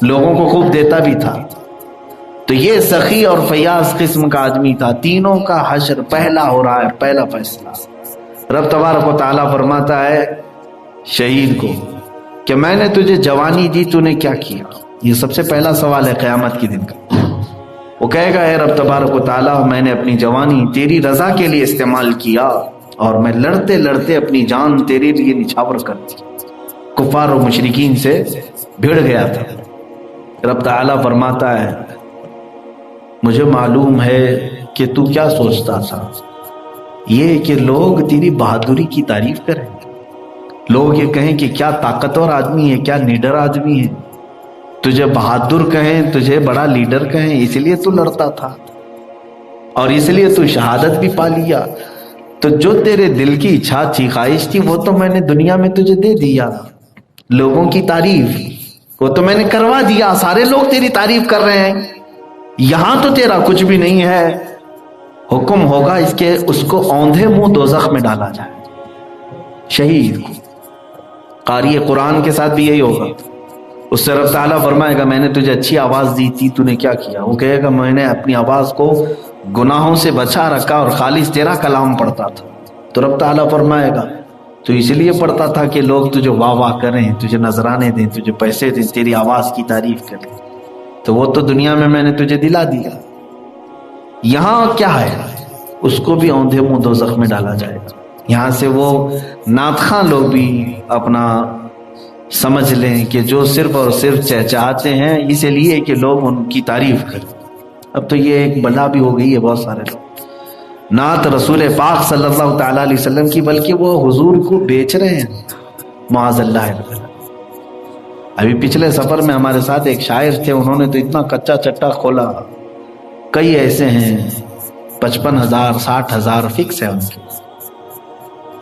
لوگوں کو خوب دیتا بھی تھا. تو یہ سخی اور فیاض قسم کا آدمی تھا. تینوں کا حشر پہلا ہو رہا ہے، پہلا فیصلہ. رب تبارک و تعالیٰ فرماتا ہے شہید کو کہ میں نے تجھے جوانی دی، تو نے کیا کیا؟ یہ سب سے پہلا سوال ہے قیامت کے دن کا. وہ کہے گا اے رب تبارک و تعالیٰ میں نے اپنی جوانی تیری رضا کے لیے استعمال کیا اور میں لڑتے لڑتے اپنی جان تیرے لیے نچھاور کر دی، کفار و مشرکین سے بھیڑ گیا تھا. رب تعالیٰ فرماتا ہے مجھے معلوم ہے کہ تو کیا سوچتا تھا، یہ کہ لوگ تیری بہادری کی تعریف کریں، لوگ یہ کہیں کہ کیا طاقتور آدمی ہے، کیا لیڈر آدمی ہے، تجھے بہادر کہیں، تجھے بڑا لیڈر کہیں، اس لیے تو لڑتا تھا اور اس لیے تو شہادت بھی پا لیا. تو جو تیرے دل کی اچھا تھی، خواہش تھی، وہ تو میں نے دنیا میں تجھے دے دیا. لوگوں کی تعریف وہ تو میں نے کروا دیا، سارے لوگ تیری تعریف کر رہے ہیں، یہاں تو تیرا کچھ بھی نہیں ہے. حکم ہوگا اس کو اوندھے منہ دوزخ میں ڈالا جائے. شہید کو. قاری قرآن کے ساتھ بھی یہی ہوگا. اس سے رب تعالیٰ فرمائے گا میں نے تجھے اچھی آواز دی تھی، تو نے کیا کیا؟ وہ کہے گا میں نے اپنی آواز کو گناہوں سے بچا رکھا اور خالص تیرا کلام پڑھتا تھا. تو رب تعالیٰ فرمائے گا تو اس لیے پڑھتا تھا کہ لوگ تجھے واہ واہ کریں، تجھے نذرانے دیں، تجھے پیسے دیں، تیری آواز کی تعریف کریں. تو وہ تو دنیا میں نے تجھے دلا دیا. یہاں کیا ہے؟ اس کو بھی اوندھے منہ دوزخ میں ڈالا جائے گا. یہاں سے وہ نعت خواں لوگ بھی اپنا سمجھ لیں کہ جو صرف اور صرف چہچہاتے ہیں اس لیے کہ لوگ ان کی تعریف کریں. اب تو یہ ایک بلا بھی ہو گئی ہے، بہت سارے لوگ نعت رسول پاک صلی اللہ تعالیٰ علیہ وسلم کی بلکہ وہ حضور کو بیچ رہے ہیں. معاذ اللہ. ابھی پچھلے سفر میں ہمارے ساتھ ایک شاعر تھے، انہوں نے تو اتنا کچا چٹا کھولا. کئی ایسے ہیں 55,000 60,000 فکس ہے ان کے.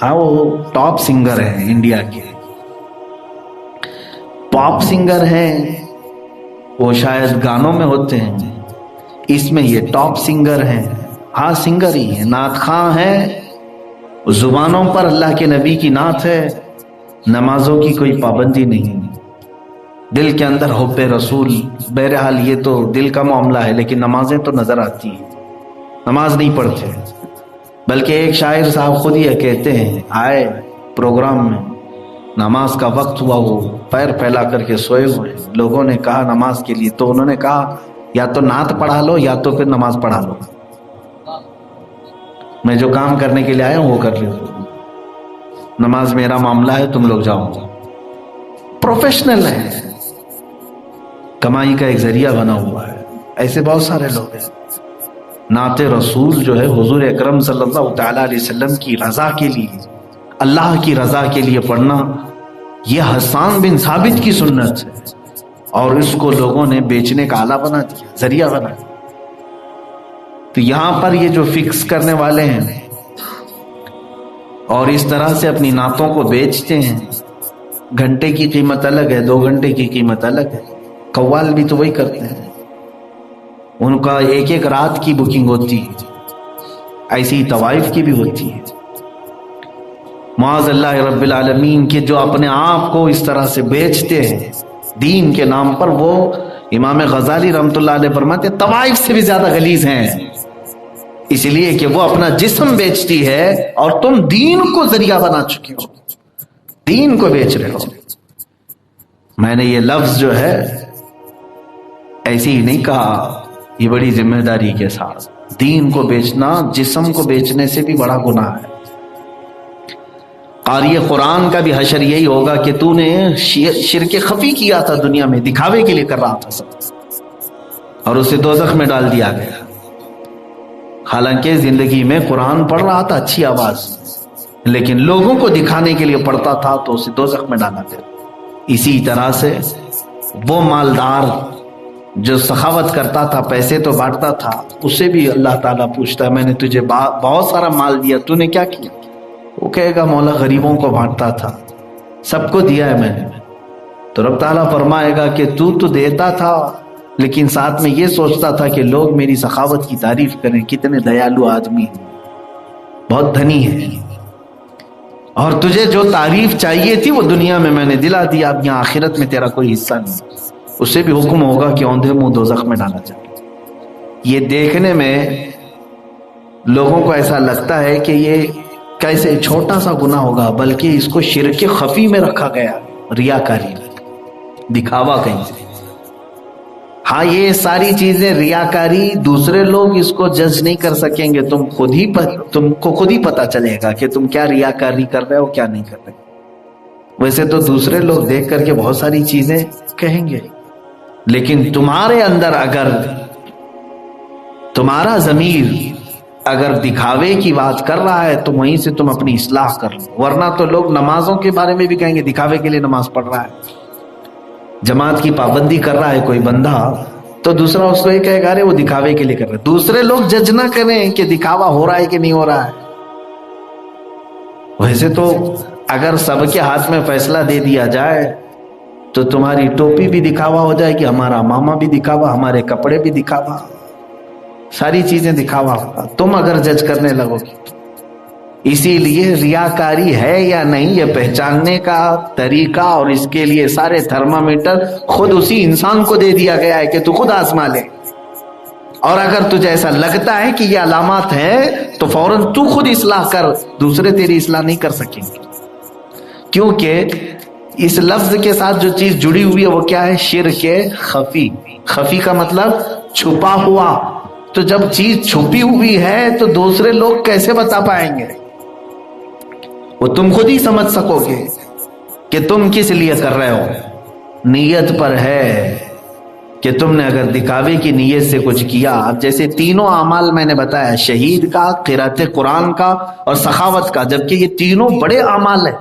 ہاں وہ ٹاپ سنگر ہیں، انڈیا کے پاپ سنگر ہیں. وہ شاید گانوں میں ہوتے ہیں، اس میں یہ ٹاپ سنگر ہیں. ہاں سنگر ہی ہیں، نعت خواں ہیں. زبانوں پر اللہ کے نبی کی نعت ہے، نمازوں کی کوئی پابندی نہیں، دل کے اندر حب رسول. بہرحال یہ تو دل کا معاملہ ہے، لیکن نمازیں تو نظر آتی ہیں، نماز نہیں پڑھتے. بلکہ ایک شاعر صاحب خود یہ کہتے ہیں، آئے پروگرام میں، نماز کا وقت ہوا، وہ پیر پھیلا کر کے سوئے ہوئے. لوگوں نے کہا نماز کے لیے، تو انہوں نے کہا یا تو نعت پڑھا لو یا تو پھر نماز پڑھا لو. میں جو کام کرنے کے لیے آیا ہوں وہ کر لو، نماز میرا معاملہ ہے، تم لوگ جاؤ. پروفیشنل ہے، کمائی کا ایک ذریعہ بنا ہوا ہے. ایسے بہت سارے لوگ ہیں. نعت رسول جو ہے حضور اکرم صلی اللہ تعالیٰ علیہ وسلم کی رضا کے لیے، اللہ کی رضا کے لیے پڑھنا، یہ حسان بن ثابت کی سنت ہے، اور اس کو لوگوں نے بیچنے کا آلہ بنا دیا، ذریعہ بنا دیا. تو یہاں پر یہ جو فکس کرنے والے ہیں اور اس طرح سے اپنی نعتوں کو بیچتے ہیں، گھنٹے کی قیمت الگ ہے، 2 گھنٹے کی قیمت الگ ہے. قوال بھی تو وہی کرتے ہیں، ان کا ایک ایک رات کی بکنگ ہوتی ہے. ایسی ہی طوائف کی بھی ہوتی ہے. معاذ اللہ رب العالمین کے جو اپنے آپ کو اس طرح سے بیچتے ہیں دین کے نام پر، وہ امام غزالی رحمۃ اللہ علیہ فرماتے ہیں طوائف سے بھی زیادہ غلیظ ہیں، اس لیے کہ وہ اپنا جسم بیچتی ہے اور تم دین کو ذریعہ بنا چکے ہو، دین کو بیچ رہے ہو. میں نے یہ لفظ جو ہے ایسے ہی نہیں کہا، یہ بڑی ذمہ داری کے ساتھ دین کو بیچنا جسم کو بیچنے سے بھی بڑا گناہ ہے۔ قاری قرآن کا بھی حشر یہی ہوگا کہ تو نے شرک خفی کیا تھا دنیا میں، دکھاوے کے لیے کر رہا تھا سب، اور اسے دوزخ میں ڈال دیا گیا۔ حالانکہ زندگی میں قرآن پڑھ رہا تھا اچھی آواز، لیکن لوگوں کو دکھانے کے لیے پڑھتا تھا تو اسے دوزخ میں ڈالا گیا۔ اسی طرح سے وہ مالدار جو سخاوت کرتا تھا، پیسے تو بانٹتا تھا، اسے بھی اللہ تعالیٰ پوچھتا ہے میں نے تجھے بہت سارا مال دیا، تو نے کیا کیا؟ وہ کہے گا مولا غریبوں کو بانٹتا تھا، سب کو دیا ہے میں نے۔ تو رب تعالیٰ فرمائے گا کہ تو دیتا تھا لیکن ساتھ میں یہ سوچتا تھا کہ لوگ میری سخاوت کی تعریف کریں، کتنے دیالو آدمی ہیں، بہت دھنی ہے، اور تجھے جو تعریف چاہیے تھی وہ دنیا میں نے دلا دیا، اب یہاں آخرت میں تیرا کوئی حصہ نہیں۔ اسے بھی حکم ہوگا کہ اوندھے منہ دوزخ میں ڈالا جائے۔ یہ دیکھنے میں لوگوں کو ایسا لگتا ہے کہ یہ کیسے چھوٹا سا گناہ ہوگا، بلکہ اس کو شرک خفی میں رکھا گیا، ریاکاری میں، دکھاوا کہیں سے۔ ہاں یہ ساری چیزیں ریاکاری، دوسرے لوگ اس کو جج نہیں کر سکیں گے، تم کو خود ہی پتا چلے گا کہ تم کیا ریاکاری کر رہے ہو کیا نہیں کر رہے۔ ویسے تو دوسرے لوگ دیکھ کر کے بہت ساری چیزیں کہیں گے، لیکن تمہارے اندر اگر تمہارا ضمیر اگر دکھاوے کی بات کر رہا ہے تو وہیں سے تم اپنی اصلاح کر لو، ورنہ تو لوگ نمازوں کے بارے میں بھی کہیں گے دکھاوے کے لیے نماز پڑھ رہا ہے، جماعت کی پابندی کر رہا ہے کوئی بندہ، تو دوسرا اس کو یہ کہے گا ارے وہ دکھاوے کے لیے کر رہا ہے۔ دوسرے لوگ جج نہ کریں کہ دکھاوا ہو رہا ہے کہ نہیں ہو رہا ہے۔ ویسے تو اگر سب کے ہاتھ میں فیصلہ دے دیا جائے تو تمہاری ٹوپی بھی دکھاوا ہو جائے گی، ہمارا ماما بھی دکھاوا، ہمارے کپڑے بھی دکھاوا، ساری چیزیں دکھاوا ہوگا، تم اگر جج کرنے لگو گی۔ اسی لیے ریاکاری ہے یا نہیں یہ پہچاننے کا طریقہ اور اس کے لیے سارے تھرمامیٹر خود اسی انسان کو دے دیا گیا ہے کہ تو خود آزما لے، اور اگر تجھے ایسا لگتا ہے کہ یہ علامات ہیں تو فوراً تو خود اصلاح کر، دوسرے تیری اصلاح نہیں کر سکیں گے، کیونکہ اس لفظ کے ساتھ جو چیز جڑی ہوئی ہے وہ کیا ہے؟ شرک خفی۔ خفی کا مطلب چھپا ہوا، تو جب چیز چھپی ہوئی ہے تو دوسرے لوگ کیسے بتا پائیں گے؟ وہ تم خود ہی سمجھ سکو گے کہ تم کس لیے کر رہے ہو۔ نیت پر ہے کہ تم نے اگر دکھاوے کی نیت سے کچھ کیا، اب جیسے تینوں اعمال میں نے بتایا، شہید کا، قرات قرآن کا اور سخاوت کا، جبکہ یہ تینوں بڑے اعمال ہیں،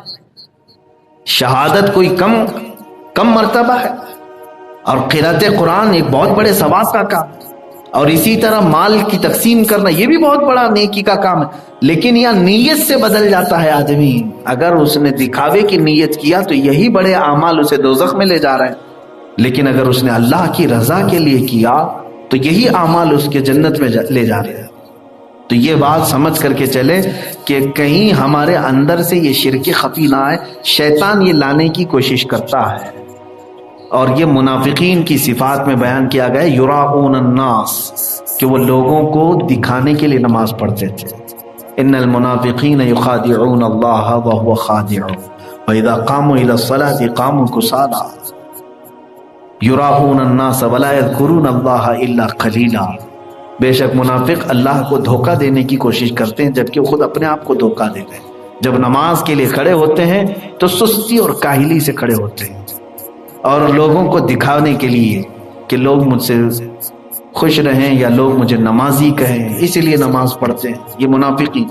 شہادت کوئی کم مرتبہ ہے، اور قرات قرآن ایک بہت بڑے ثواب کا کام، اور اسی طرح مال کی تقسیم کرنا یہ بھی بہت بڑا نیکی کا کام ہے۔ لیکن یہاں نیت سے بدل جاتا ہے آدمی، اگر اس نے دکھاوے کی نیت کیا تو یہی بڑے اعمال اسے دوزخ میں لے جا رہے ہیں، لیکن اگر اس نے اللہ کی رضا کے لیے کیا تو یہی اعمال اس کے جنت میں لے جا رہے ہیں۔ تو یہ بات سمجھ کر کے چلے کہ کہیں ہمارے اندر سے یہ شرک خفی نہ آئے، شیطان یہ لانے کی کوشش کرتا ہے، اور یہ منافقین کی صفات میں بیان کیا گیا یراؤن الناس، کہ وہ لوگوں کو دکھانے کے لیے نماز پڑھتے تھے۔ ان المنافقین یخادعون اللہ وهو خادعهم واذا قاموا الى الصلاة قاموا كسالى یراؤن الناس ولا يذكرون اللہ الا قلیلا۔ بے شک منافق اللہ کو دھوکہ دینے کی کوشش کرتے ہیں جبکہ وہ خود اپنے آپ کو دھوکہ دیتے ہیں۔ جب نماز کے لیے کھڑے ہوتے ہیں تو سستی اور کاہلی سے کھڑے ہوتے ہیں، اور لوگوں کو دکھانے کے لیے کہ لوگ مجھ سے خوش رہیں یا لوگ مجھے نمازی کہیں، اسی لیے نماز پڑھتے ہیں، یہ منافقی۔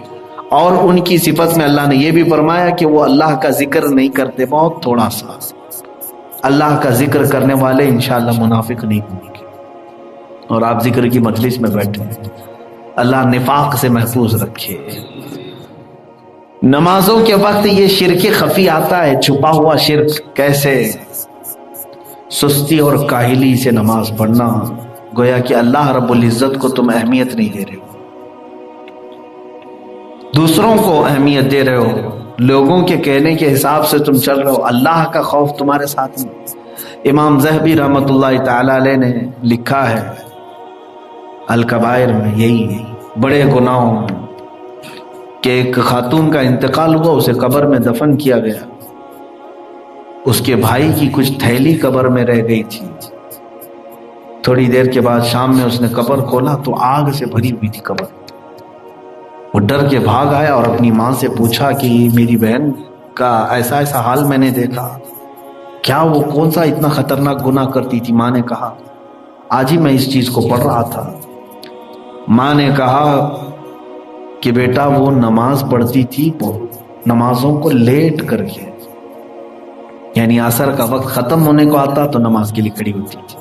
اور ان کی صفت میں اللہ نے یہ بھی فرمایا کہ وہ اللہ کا ذکر نہیں کرتے، بہت تھوڑا سا اللہ کا ذکر کرنے والے انشاءاللہ منافق نہیں ہوں گے۔ اور آپ ذکر کی مجلس میں بیٹھے، اللہ نفاق سے محفوظ رکھے۔ نمازوں کے وقت یہ شرک خفی آتا ہے، چھپا ہوا شرک، کیسے؟ سستی اور کاہلی سے نماز پڑھنا، گویا کہ اللہ رب العزت کو تم اہمیت نہیں دے رہے ہو، دوسروں کو اہمیت دے رہے ہو، لوگوں کے کہنے کے حساب سے تم چل رہے ہو، اللہ کا خوف تمہارے ساتھ نہیں۔ امام ذہبی رحمۃ اللہ تعالی علیہ نے لکھا ہے الکبائر میں، یہی بڑے گناہوں میں، کہ ایک خاتون کا انتقال ہوا، اسے قبر میں دفن کیا گیا، اس کے بھائی کی کچھ تھیلی قبر میں رہ گئی تھی، تھوڑی دیر کے بعد شام میں اس نے قبر کھولا تو آگ سے بھری ہوئی تھی قبر. وہ ڈر کے بھاگ آیا اور اپنی ماں سے پوچھا کہ میری بہن کا ایسا ایسا حال میں نے دیکھا، کیا وہ کون سا اتنا خطرناک گناہ کرتی تھی؟ ماں نے کہا آج ہی میں اس چیز کو پڑھ رہا تھا. ماں نے کہا کہ بیٹا وہ نماز پڑھتی تھی نمازوں کو لیٹ کر کے، یعنی عصر کا وقت ختم ہونے کو آتا تو نماز کے لیے کھڑی ہوتی تھی،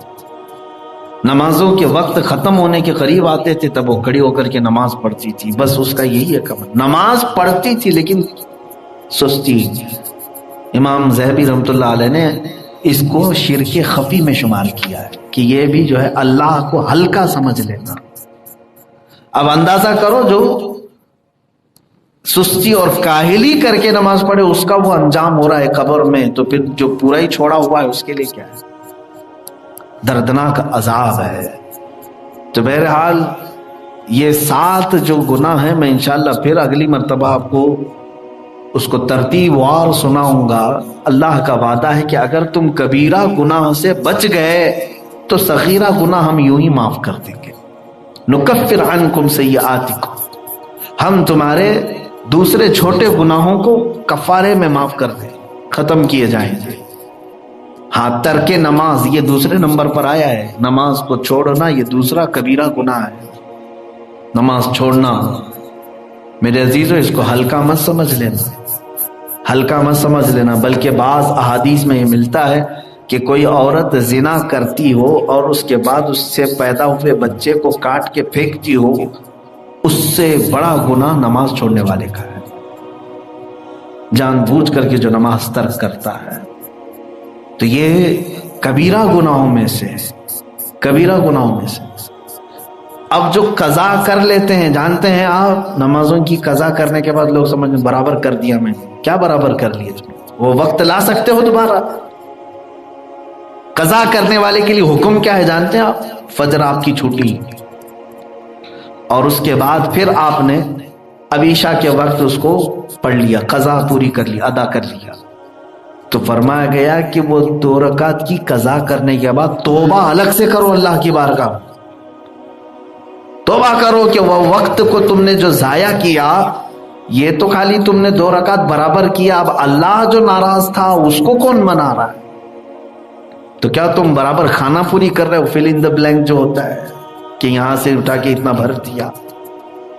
نمازوں کے وقت ختم ہونے کے قریب آتے تھے تب وہ کھڑی ہو کر کے نماز پڑھتی تھی. بس اس کا یہی ہے کمال، نماز پڑھتی تھی لیکن سستی. امام ذہبی رحمۃ اللہ علیہ نے اس کو شرک خفی میں شمار کیا ہے کہ یہ بھی جو ہے اللہ کو ہلکا سمجھ لینا. اب اندازہ کرو جو سستی اور کاہلی کر کے نماز پڑھے اس کا وہ انجام ہو رہا ہے قبر میں، تو پھر جو پورا ہی چھوڑا ہوا ہے اس کے لیے کیا ہے؟ دردناک عذاب ہے. تو بہرحال یہ 7 جو گناہ ہیں میں انشاءاللہ پھر اگلی مرتبہ آپ کو اس کو ترتیب وار سناؤں گا. اللہ کا وعدہ ہے کہ اگر تم کبیرہ گناہ سے بچ گئے تو صغیرہ گناہ ہم یوں ہی معاف کر دیں گے. نکفر عنکم سیئاتکم، ہم تمہارے دوسرے چھوٹے گناہوں کو کفارے میں معاف کر دیں، ختم کیے جائیں گے. ہاں ترک نماز یہ دوسرے نمبر پر آیا ہے، نماز کو چھوڑنا یہ دوسرا کبیرہ گناہ ہے. نماز چھوڑنا میرے عزیزو اس کو ہلکا مت سمجھ لینا، ہلکا مت سمجھ لینا، بلکہ بعض احادیث میں یہ ملتا ہے کہ کوئی عورت زنا کرتی ہو اور اس کے بعد اس سے پیدا ہوئے بچے کو کاٹ کے پھینکتی ہو، اس سے بڑا گناہ نماز چھوڑنے والے کا ہے، جان بوجھ کر کے جو نماز ترک کرتا ہے. تو یہ کبیرہ گناہوں میں سے، کبیرہ گناہوں میں سے. اب جو قضا کر لیتے ہیں، جانتے ہیں آپ نمازوں کی قضا کرنے کے بعد لوگ سمجھ برابر کر دیا میں نے. کیا برابر کر لیے تم؟ وہ وقت لا سکتے ہو دوبارہ؟ قضا کرنے والے کے لیے حکم کیا ہے جانتے ہیں آپ؟ فجر آپ کی چھوٹی اور اس کے بعد پھر آپ نے اب عشاء کے وقت اس کو پڑھ لیا، قضا پوری کر لی، ادا کر لیا، تو فرمایا گیا کہ وہ 2 رکعت کی قضا کرنے کے بعد توبہ الگ سے کرو اللہ کی بارگاہ، توبہ کرو کہ وہ وقت کو تم نے جو ضائع کیا، یہ تو خالی تم نے 2 رکعت برابر کیا، اب اللہ جو ناراض تھا اس کو کون منا رہا ہے؟ تو کیا تم برابر کھانا پوری کر رہے ہو؟ فل ان دا بلینک جو ہوتا ہے کہ یہاں سے اٹھا کے اتنا بھر دیا،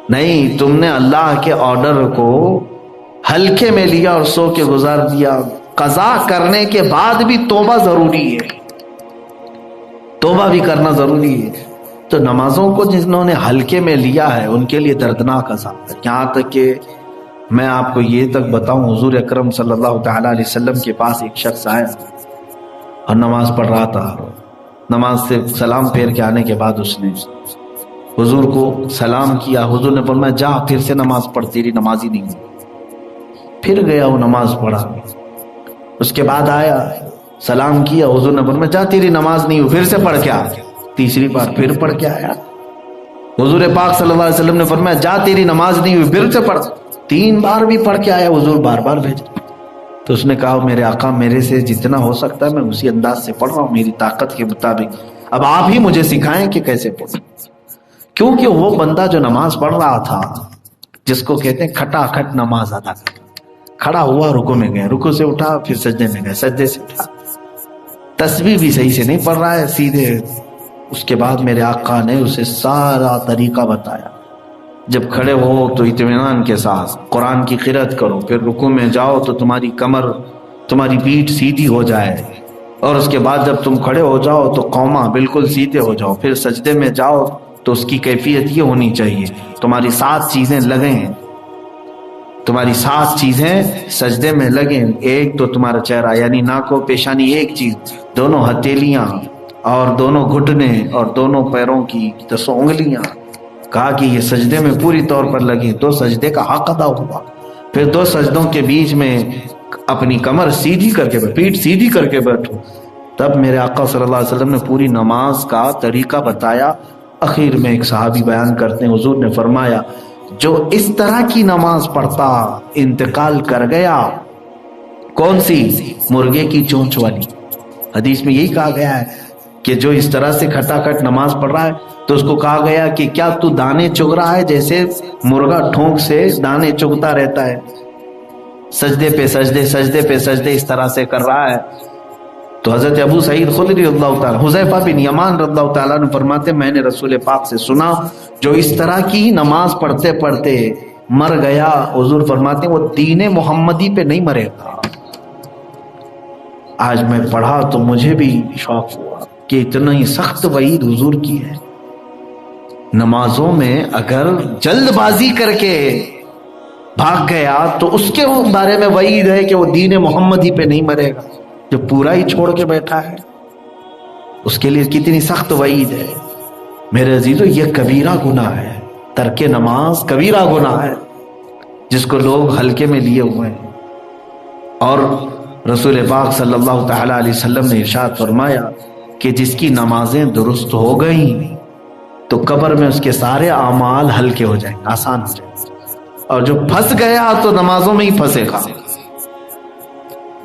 نہیں، تم نے اللہ کے آرڈر کو ہلکے میں لیا اور سو کے گزار دیا. قضا کرنے کے بعد بھی توبہ ضروری ہے، توبہ بھی کرنا ضروری ہے. تو نمازوں کو جنہوں نے ہلکے میں لیا ہے ان کے لیے دردناک عذاب ہے. یہاں تک کہ میں آپ کو یہ تک بتاؤں، حضور اکرم صلی اللہ تعالی علیہ وسلم کے پاس ایک شخص آیا اور نماز پڑھ رہا تھا. نماز سے سلام پھیر کے آنے کے بعد اس نے حضور کو سلام کیا. حضور نے فرمایا جا پھر سے نماز پڑھ، تیری نماز ہی نہیں ہوئی. پھر گیا وہ نماز پڑھا، اس کے بعد آیا سلام کیا، حضور نے فرمایا جا تیری نماز نہیں ہوئی، پھر سے پڑھ کے آ. تیسری بار پھر پڑھ کے آیا، حضور پاک صلی اللہ علیہ وسلم نے فرمایا جا تیری نماز نہیں ہوئی، پھر سے پڑھ. 3 بار بھی پڑھ کے آیا، حضور بار بار بھیجا. تو اس نے کہا میرے آقا میرے سے جتنا ہو سکتا ہے میں اسی انداز سے پڑھ رہا ہوں، میری طاقت کے مطابق، اب آپ ہی مجھے سکھائیں کہ کیسے پڑھوں. کیونکہ وہ بندہ جو نماز پڑھ رہا تھا، جس کو کہتے ہیں کھٹا کھٹ نماز ادا کر، کھڑا ہوا رکوع میں گیا، رکوع سے اٹھا پھر سجدے میں گیا، سجدے سے اٹھا، تسبیح بھی صحیح سے نہیں پڑھ رہا ہے سیدھے. اس کے بعد میرے آقا نے اسے سارا طریقہ بتایا. جب کھڑے ہو تو اطمینان کے ساتھ قرآن کی قرأت کرو، پھر رکوع میں جاؤ تو تمہاری کمر، تمہاری پیٹھ سیدھی ہو جائے، اور اس کے بعد جب تم کھڑے ہو جاؤ تو قوما بالکل سیدھے ہو جاؤ. پھر سجدے میں جاؤ تو اس کی کیفیت یہ ہونی چاہیے تمہاری 7 چیزیں لگیں، تمہاری 7 چیزیں سجدے میں لگیں. ایک تو تمہارا چہرہ یعنی ناک و پیشانی ایک چیز، دونوں ہتھیلیاں اور دونوں گھٹنے اور دونوں پیروں کی 10 انگلیاں. کہا کہ یہ سجدے میں پوری طور پر لگیں، 2 سجدے کا حق ادا ہوا. پھر 2 سجدوں کے بیچ میں اپنی کمر سیدھی کر کے، پیٹھ سیدھی کر کے بیٹھو. تب میرے آقا صلی اللہ علیہ وسلم نے پوری نماز کا طریقہ بتایا. اخیر میں ایک صحابی بیان کرتے ہیں، حضور نے فرمایا جو اس طرح کی نماز پڑھتا انتقال کر گیا. کون سی؟ مرغے کی چونچ والی. حدیث میں یہی کہا گیا ہے کہ جو اس طرح سے کھٹاکھٹ نماز پڑھ رہا ہے تو اس کو کہا گیا کہ کیا تو دانے چگ رہا ہے جیسے مرغا ٹھونک سے دانے چگتا رہتا ہے، سجدے پہ سجدے سجدے پہ سجدے اس طرح سے کر رہا ہے؟ تو حضرت ابو سعید خدری رضی اللہ تعالیٰ، حذیفہ بن یمان رضی اللہ تعالیٰ نے فرماتے میں نے رسول پاک سے سنا جو اس طرح کی نماز پڑھتے پڑھتے مر گیا، حضور فرماتے وہ دین محمدی پہ نہیں مرے گا۔ آج میں پڑھا تو مجھے بھی شوق ہوا کہ اتنا ہی سخت وعید حضور کی ہے۔ نمازوں میں اگر جلد بازی کر کے بھاگ گیا تو اس کے بارے میں وعید ہے کہ وہ دین محمدی پہ نہیں مرے گا۔ جو پورا ہی چھوڑ کے بیٹھا ہے اس کے لیے کتنی سخت وعید ہے۔ میرے عزیزو یہ کبیرہ گناہ ہے، ترک نماز کبیرہ گناہ ہے جس کو لوگ ہلکے میں لیے ہوئے ہیں۔ اور رسول پاک صلی اللہ تعالی علیہ وسلم نے ارشاد فرمایا کہ جس کی نمازیں درست ہو گئیں تو قبر میں اس کے سارے اعمال ہلکے ہو جائیں گے، آسان ہو جائیں گے، اور جو پھنس گیا تو نمازوں میں ہی پھنسے گا،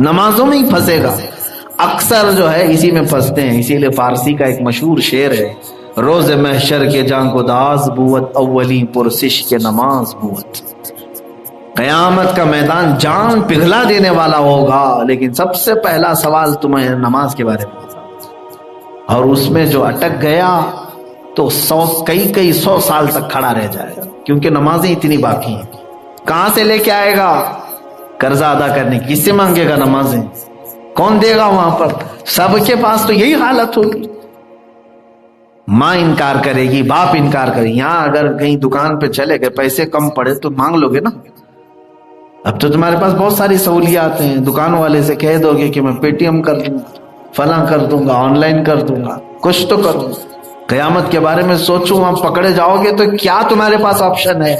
نمازوں میں ہی پھنسے گا۔ اکثر جو ہے اسی میں پھنستے ہیں۔ اسی لیے فارسی کا ایک مشہور شعر ہے، روز محشر کے جان کو داز بوت اولی پرسش کے نماز بوت۔ قیامت کا میدان جان پگھلا دینے والا ہوگا لیکن سب سے پہلا سوال تمہیں نماز کے بارے میں ہوگا، اور اس میں جو اٹک گیا تو کئی سو سال تک کھڑا رہ جائے گا، کیونکہ نمازیں اتنی باقی ہیں۔ کہاں سے لے کے آئے گا قرضہ ادا کرنے کی؟ کس سے مانگے گا نمازیں؟ کون دے گا وہاں پر؟ سب کے پاس تو یہی حالت ہوگی۔ ماں انکار کرے گی، باپ انکار کرے گی۔ یہاں اگر کہیں دکان پہ چلے گئے پیسے کم پڑے تو مانگ لو گے نا۔ اب تو تمہارے پاس بہت ساری سہولیات ہیں، دکان والے سے کہہ دو گے کہ میں پے ٹی ایم کر دوں گا، فلاں کر دوں گا، آن لائن کر دوں گا، کچھ تو کروں۔ قیامت کے بارے میں سوچو، وہاں پکڑے جاؤ گے تو کیا تمہارے پاس آپشن ہے؟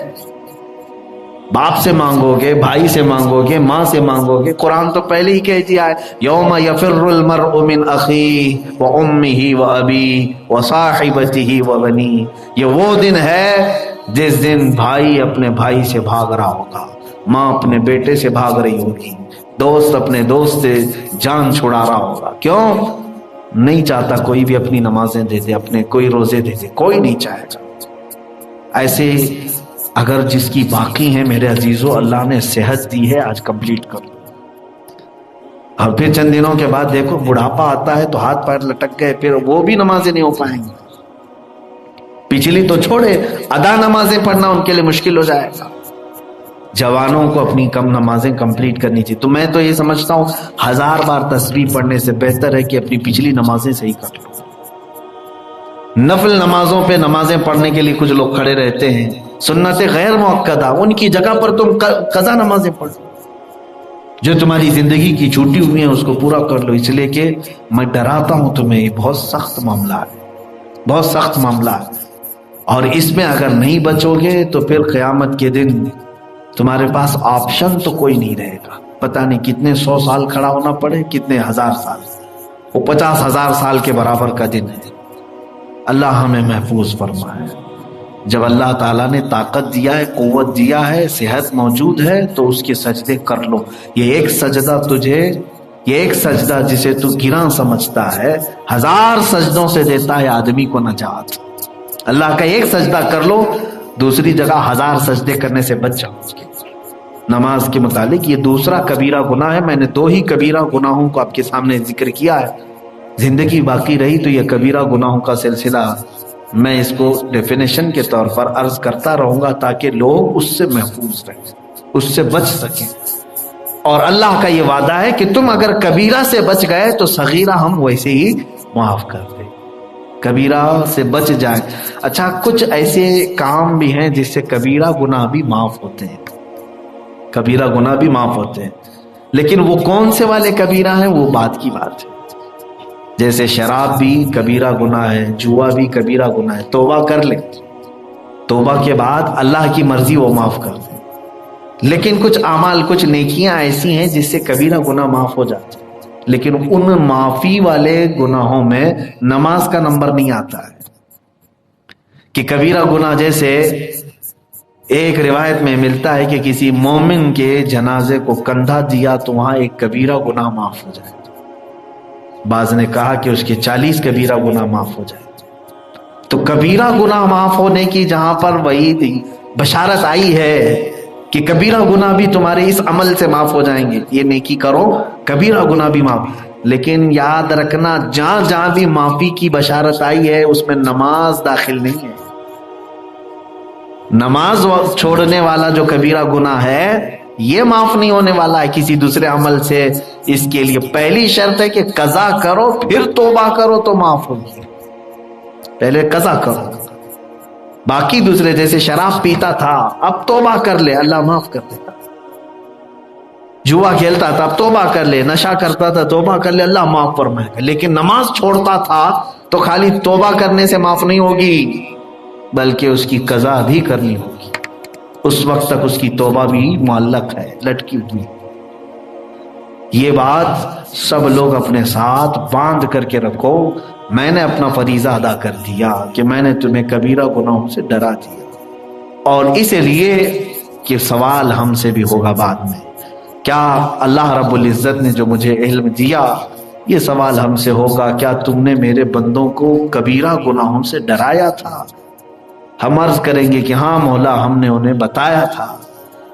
باپ سے مانگو گے، بھائی سے مانگو گے، ماں سے مانگو گے۔ قرآن تو پہلے ہی کہہ دیا ہے یوم یفر المرء من اخیہ وامہ وابیہ وصاحبتہ وبنیہ۔ یہ وہ دن ہے جس دن بھائی اپنے بھائی سے بھاگ رہا ہوگا، ماں اپنے بیٹے سے بھاگ رہی ہوگی، دوست اپنے دوست سے جان چھڑا رہا ہوگا۔ کیوں؟ نہیں چاہتا کوئی بھی اپنی نمازیں دے دے، اپنے کوئی روزے دے دے، کوئی نہیں چاہے گا۔ ایسے اگر جس کی باقی ہیں میرے عزیزو، اللہ نے صحت دی ہے، آج کمپلیٹ کر دو۔ اور پھر چند دنوں کے بعد دیکھو بڑھاپا آتا ہے تو ہاتھ پیر لٹک گئے، پھر وہ بھی نمازیں نہیں ہو پائیں گی۔ پچھلی تو چھوڑے، ادا نمازیں پڑھنا ان کے لیے مشکل ہو جائے گا۔ جوانوں کو اپنی کم نمازیں کمپلیٹ کرنی چاہیے۔ تو میں تو یہ سمجھتا ہوں 1000 بار تسبیح پڑھنے سے بہتر ہے کہ اپنی پچھلی نمازیں صحیح کر لو۔ نفل نمازوں پہ نمازیں پڑھنے کے لیے کچھ لوگ کھڑے رہتے ہیں، سنت غیر مؤکدہ، ان کی جگہ پر تم قضا نمازیں پڑھو۔ جو تمہاری زندگی کی چھوٹی ہوئی ہیں اس کو پورا کر لو، اس لیے کہ میں ڈراتا ہوں تمہیں، یہ بہت سخت معاملہ ہے، بہت سخت معاملہ ہے۔ اور اس میں اگر نہیں بچو گے تو پھر قیامت کے دن تمہارے پاس آپشن تو کوئی نہیں رہے گا۔ پتہ نہیں کتنے 100 سال کھڑا ہونا پڑے، کتنے 1000 سال، وہ 50,000 سال کے برابر کا دن ہے۔ اللہ ہمیں محفوظ فرمائے۔ جب اللہ تعالیٰ نے طاقت دیا ہے، قوت دیا ہے، صحت موجود ہے تو اس کے سجدے کر لو۔ یہ ایک سجدہ تجھے، یہ ایک سجدہ جسے تو گراں سمجھتا ہے، 1000 سجدوں سے دیتا ہے آدمی کو نجات۔ اللہ کا ایک سجدہ کر لو، دوسری جگہ 1000 سجدے کرنے سے بچ جاؤ۔ نماز کے متعلق یہ دوسرا کبیرہ گناہ ہے۔ میں نے 2 ہی کبیرہ گناہوں کو آپ کے سامنے ذکر کیا ہے۔ زندگی باقی رہی تو یہ کبیرہ گناہوں کا سلسلہ میں اس کو ڈیفینیشن کے طور پر عرض کرتا رہوں گا تاکہ لوگ اس سے محفوظ رہیں، اس سے بچ سکیں۔ اور اللہ کا یہ وعدہ ہے کہ تم اگر کبیرہ سے بچ گئے تو صغیرہ ہم ویسے ہی معاف کر دیں، کبیرہ سے بچ جائیں۔ اچھا، کچھ ایسے کام بھی ہیں جس سے کبیرہ گناہ بھی معاف ہوتے ہیں، کبیرہ گناہ بھی معاف ہوتے ہیں، لیکن وہ کون سے والے کبیرہ ہیں وہ بات کی بات ہے۔ جیسے شراب بھی کبیرہ گناہ ہے، جوا بھی کبیرہ گناہ ہے، توبہ کر لیں، توبہ کے بعد اللہ کی مرضی وہ معاف کر دیں۔ لیکن کچھ اعمال، کچھ نیکیاں ایسی ہیں جس سے کبیرہ گناہ معاف ہو جاتے ہیں، لیکن ان معافی والے گناہوں میں نماز کا نمبر نہیں آتا ہے۔ کہ کبیرہ گناہ جیسے ایک روایت میں ملتا ہے کہ کسی مومن کے جنازے کو کندھا دیا تو وہاں ایک کبیرہ گناہ معاف ہو جائے۔ بعض نے کہا کہ اس کے 40 کبیرہ گناہ معاف ہو جائے۔ تو کبیرہ گناہ معاف ہونے کی جہاں پر وعید بشارت آئی ہے کہ کبیرہ گناہ بھی تمہارے اس عمل سے معاف ہو جائیں گے، یہ نیکی کرو کبیرہ گناہ بھی معاف، لیکن یاد رکھنا جہاں جہاں بھی معافی کی بشارت آئی ہے اس میں نماز داخل نہیں ہے۔ نماز چھوڑنے والا جو کبیرہ گناہ ہے یہ معاف نہیں ہونے والا ہے کسی دوسرے عمل سے۔ اس کے لیے پہلی شرط ہے کہ قضا کرو پھر توبہ کرو تو معاف ہوگی، پہلے قضا کرو۔ باقی دوسرے جیسے شراب پیتا تھا اب توبہ کر لے، اللہ معاف کر دیتا۔ جوا کھیلتا تھا اب توبہ کر لے، نشہ کرتا تھا توبہ کر لے، اللہ معاف فرمائے گا۔ لیکن نماز چھوڑتا تھا تو خالی توبہ کرنے سے معاف نہیں ہوگی بلکہ اس کی قضا بھی کرنی ہوگی، اس وقت تک اس کی توبہ بھی معلق ہے، لٹکی ہوئی۔ یہ بات سب لوگ اپنے ساتھ باندھ کر کے رکھو، میں نے اپنا فریضہ ادا کر دیا کہ میں نے تمہیں کبیرہ گناہوں سے ڈرا دیا، اور اس لیے کہ سوال ہم سے بھی ہوگا بعد میں۔ کیا اللہ رب العزت نے جو مجھے علم دیا، یہ سوال ہم سے ہوگا کیا تم نے میرے بندوں کو کبیرہ گناہوں سے ڈرایا تھا؟ ہم عرض کریں گے کہ ہاں مولا ہم نے انہیں بتایا تھا۔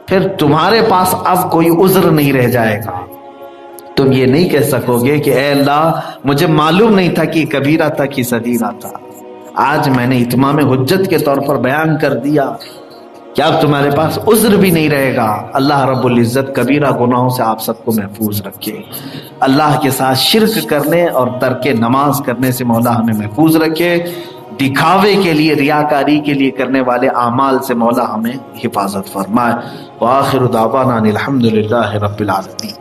پھر تمہارے پاس اب کوئی عذر نہیں رہ جائے گا، تم یہ نہیں کہہ سکو گے کہ اے اللہ مجھے معلوم نہیں تھا کہ کبیرہ تھا کہ صغیرہ تھا، آج میں نے اتمام حجت کے طور پر بیان کر دیا، کہ اب تمہارے پاس عذر بھی نہیں رہے گا۔ اللہ رب العزت کبیرہ گناہوں سے آپ سب کو محفوظ رکھے، اللہ کے ساتھ شرک کرنے اور ترک نماز کرنے سے مولا ہمیں محفوظ رکھے، دکھاوے کے لیے ریاکاری کے لیے کرنے والے اعمال سے مولا ہمیں حفاظت فرمائے۔ وآخر دعوانا الحمدللہ رب العالمین۔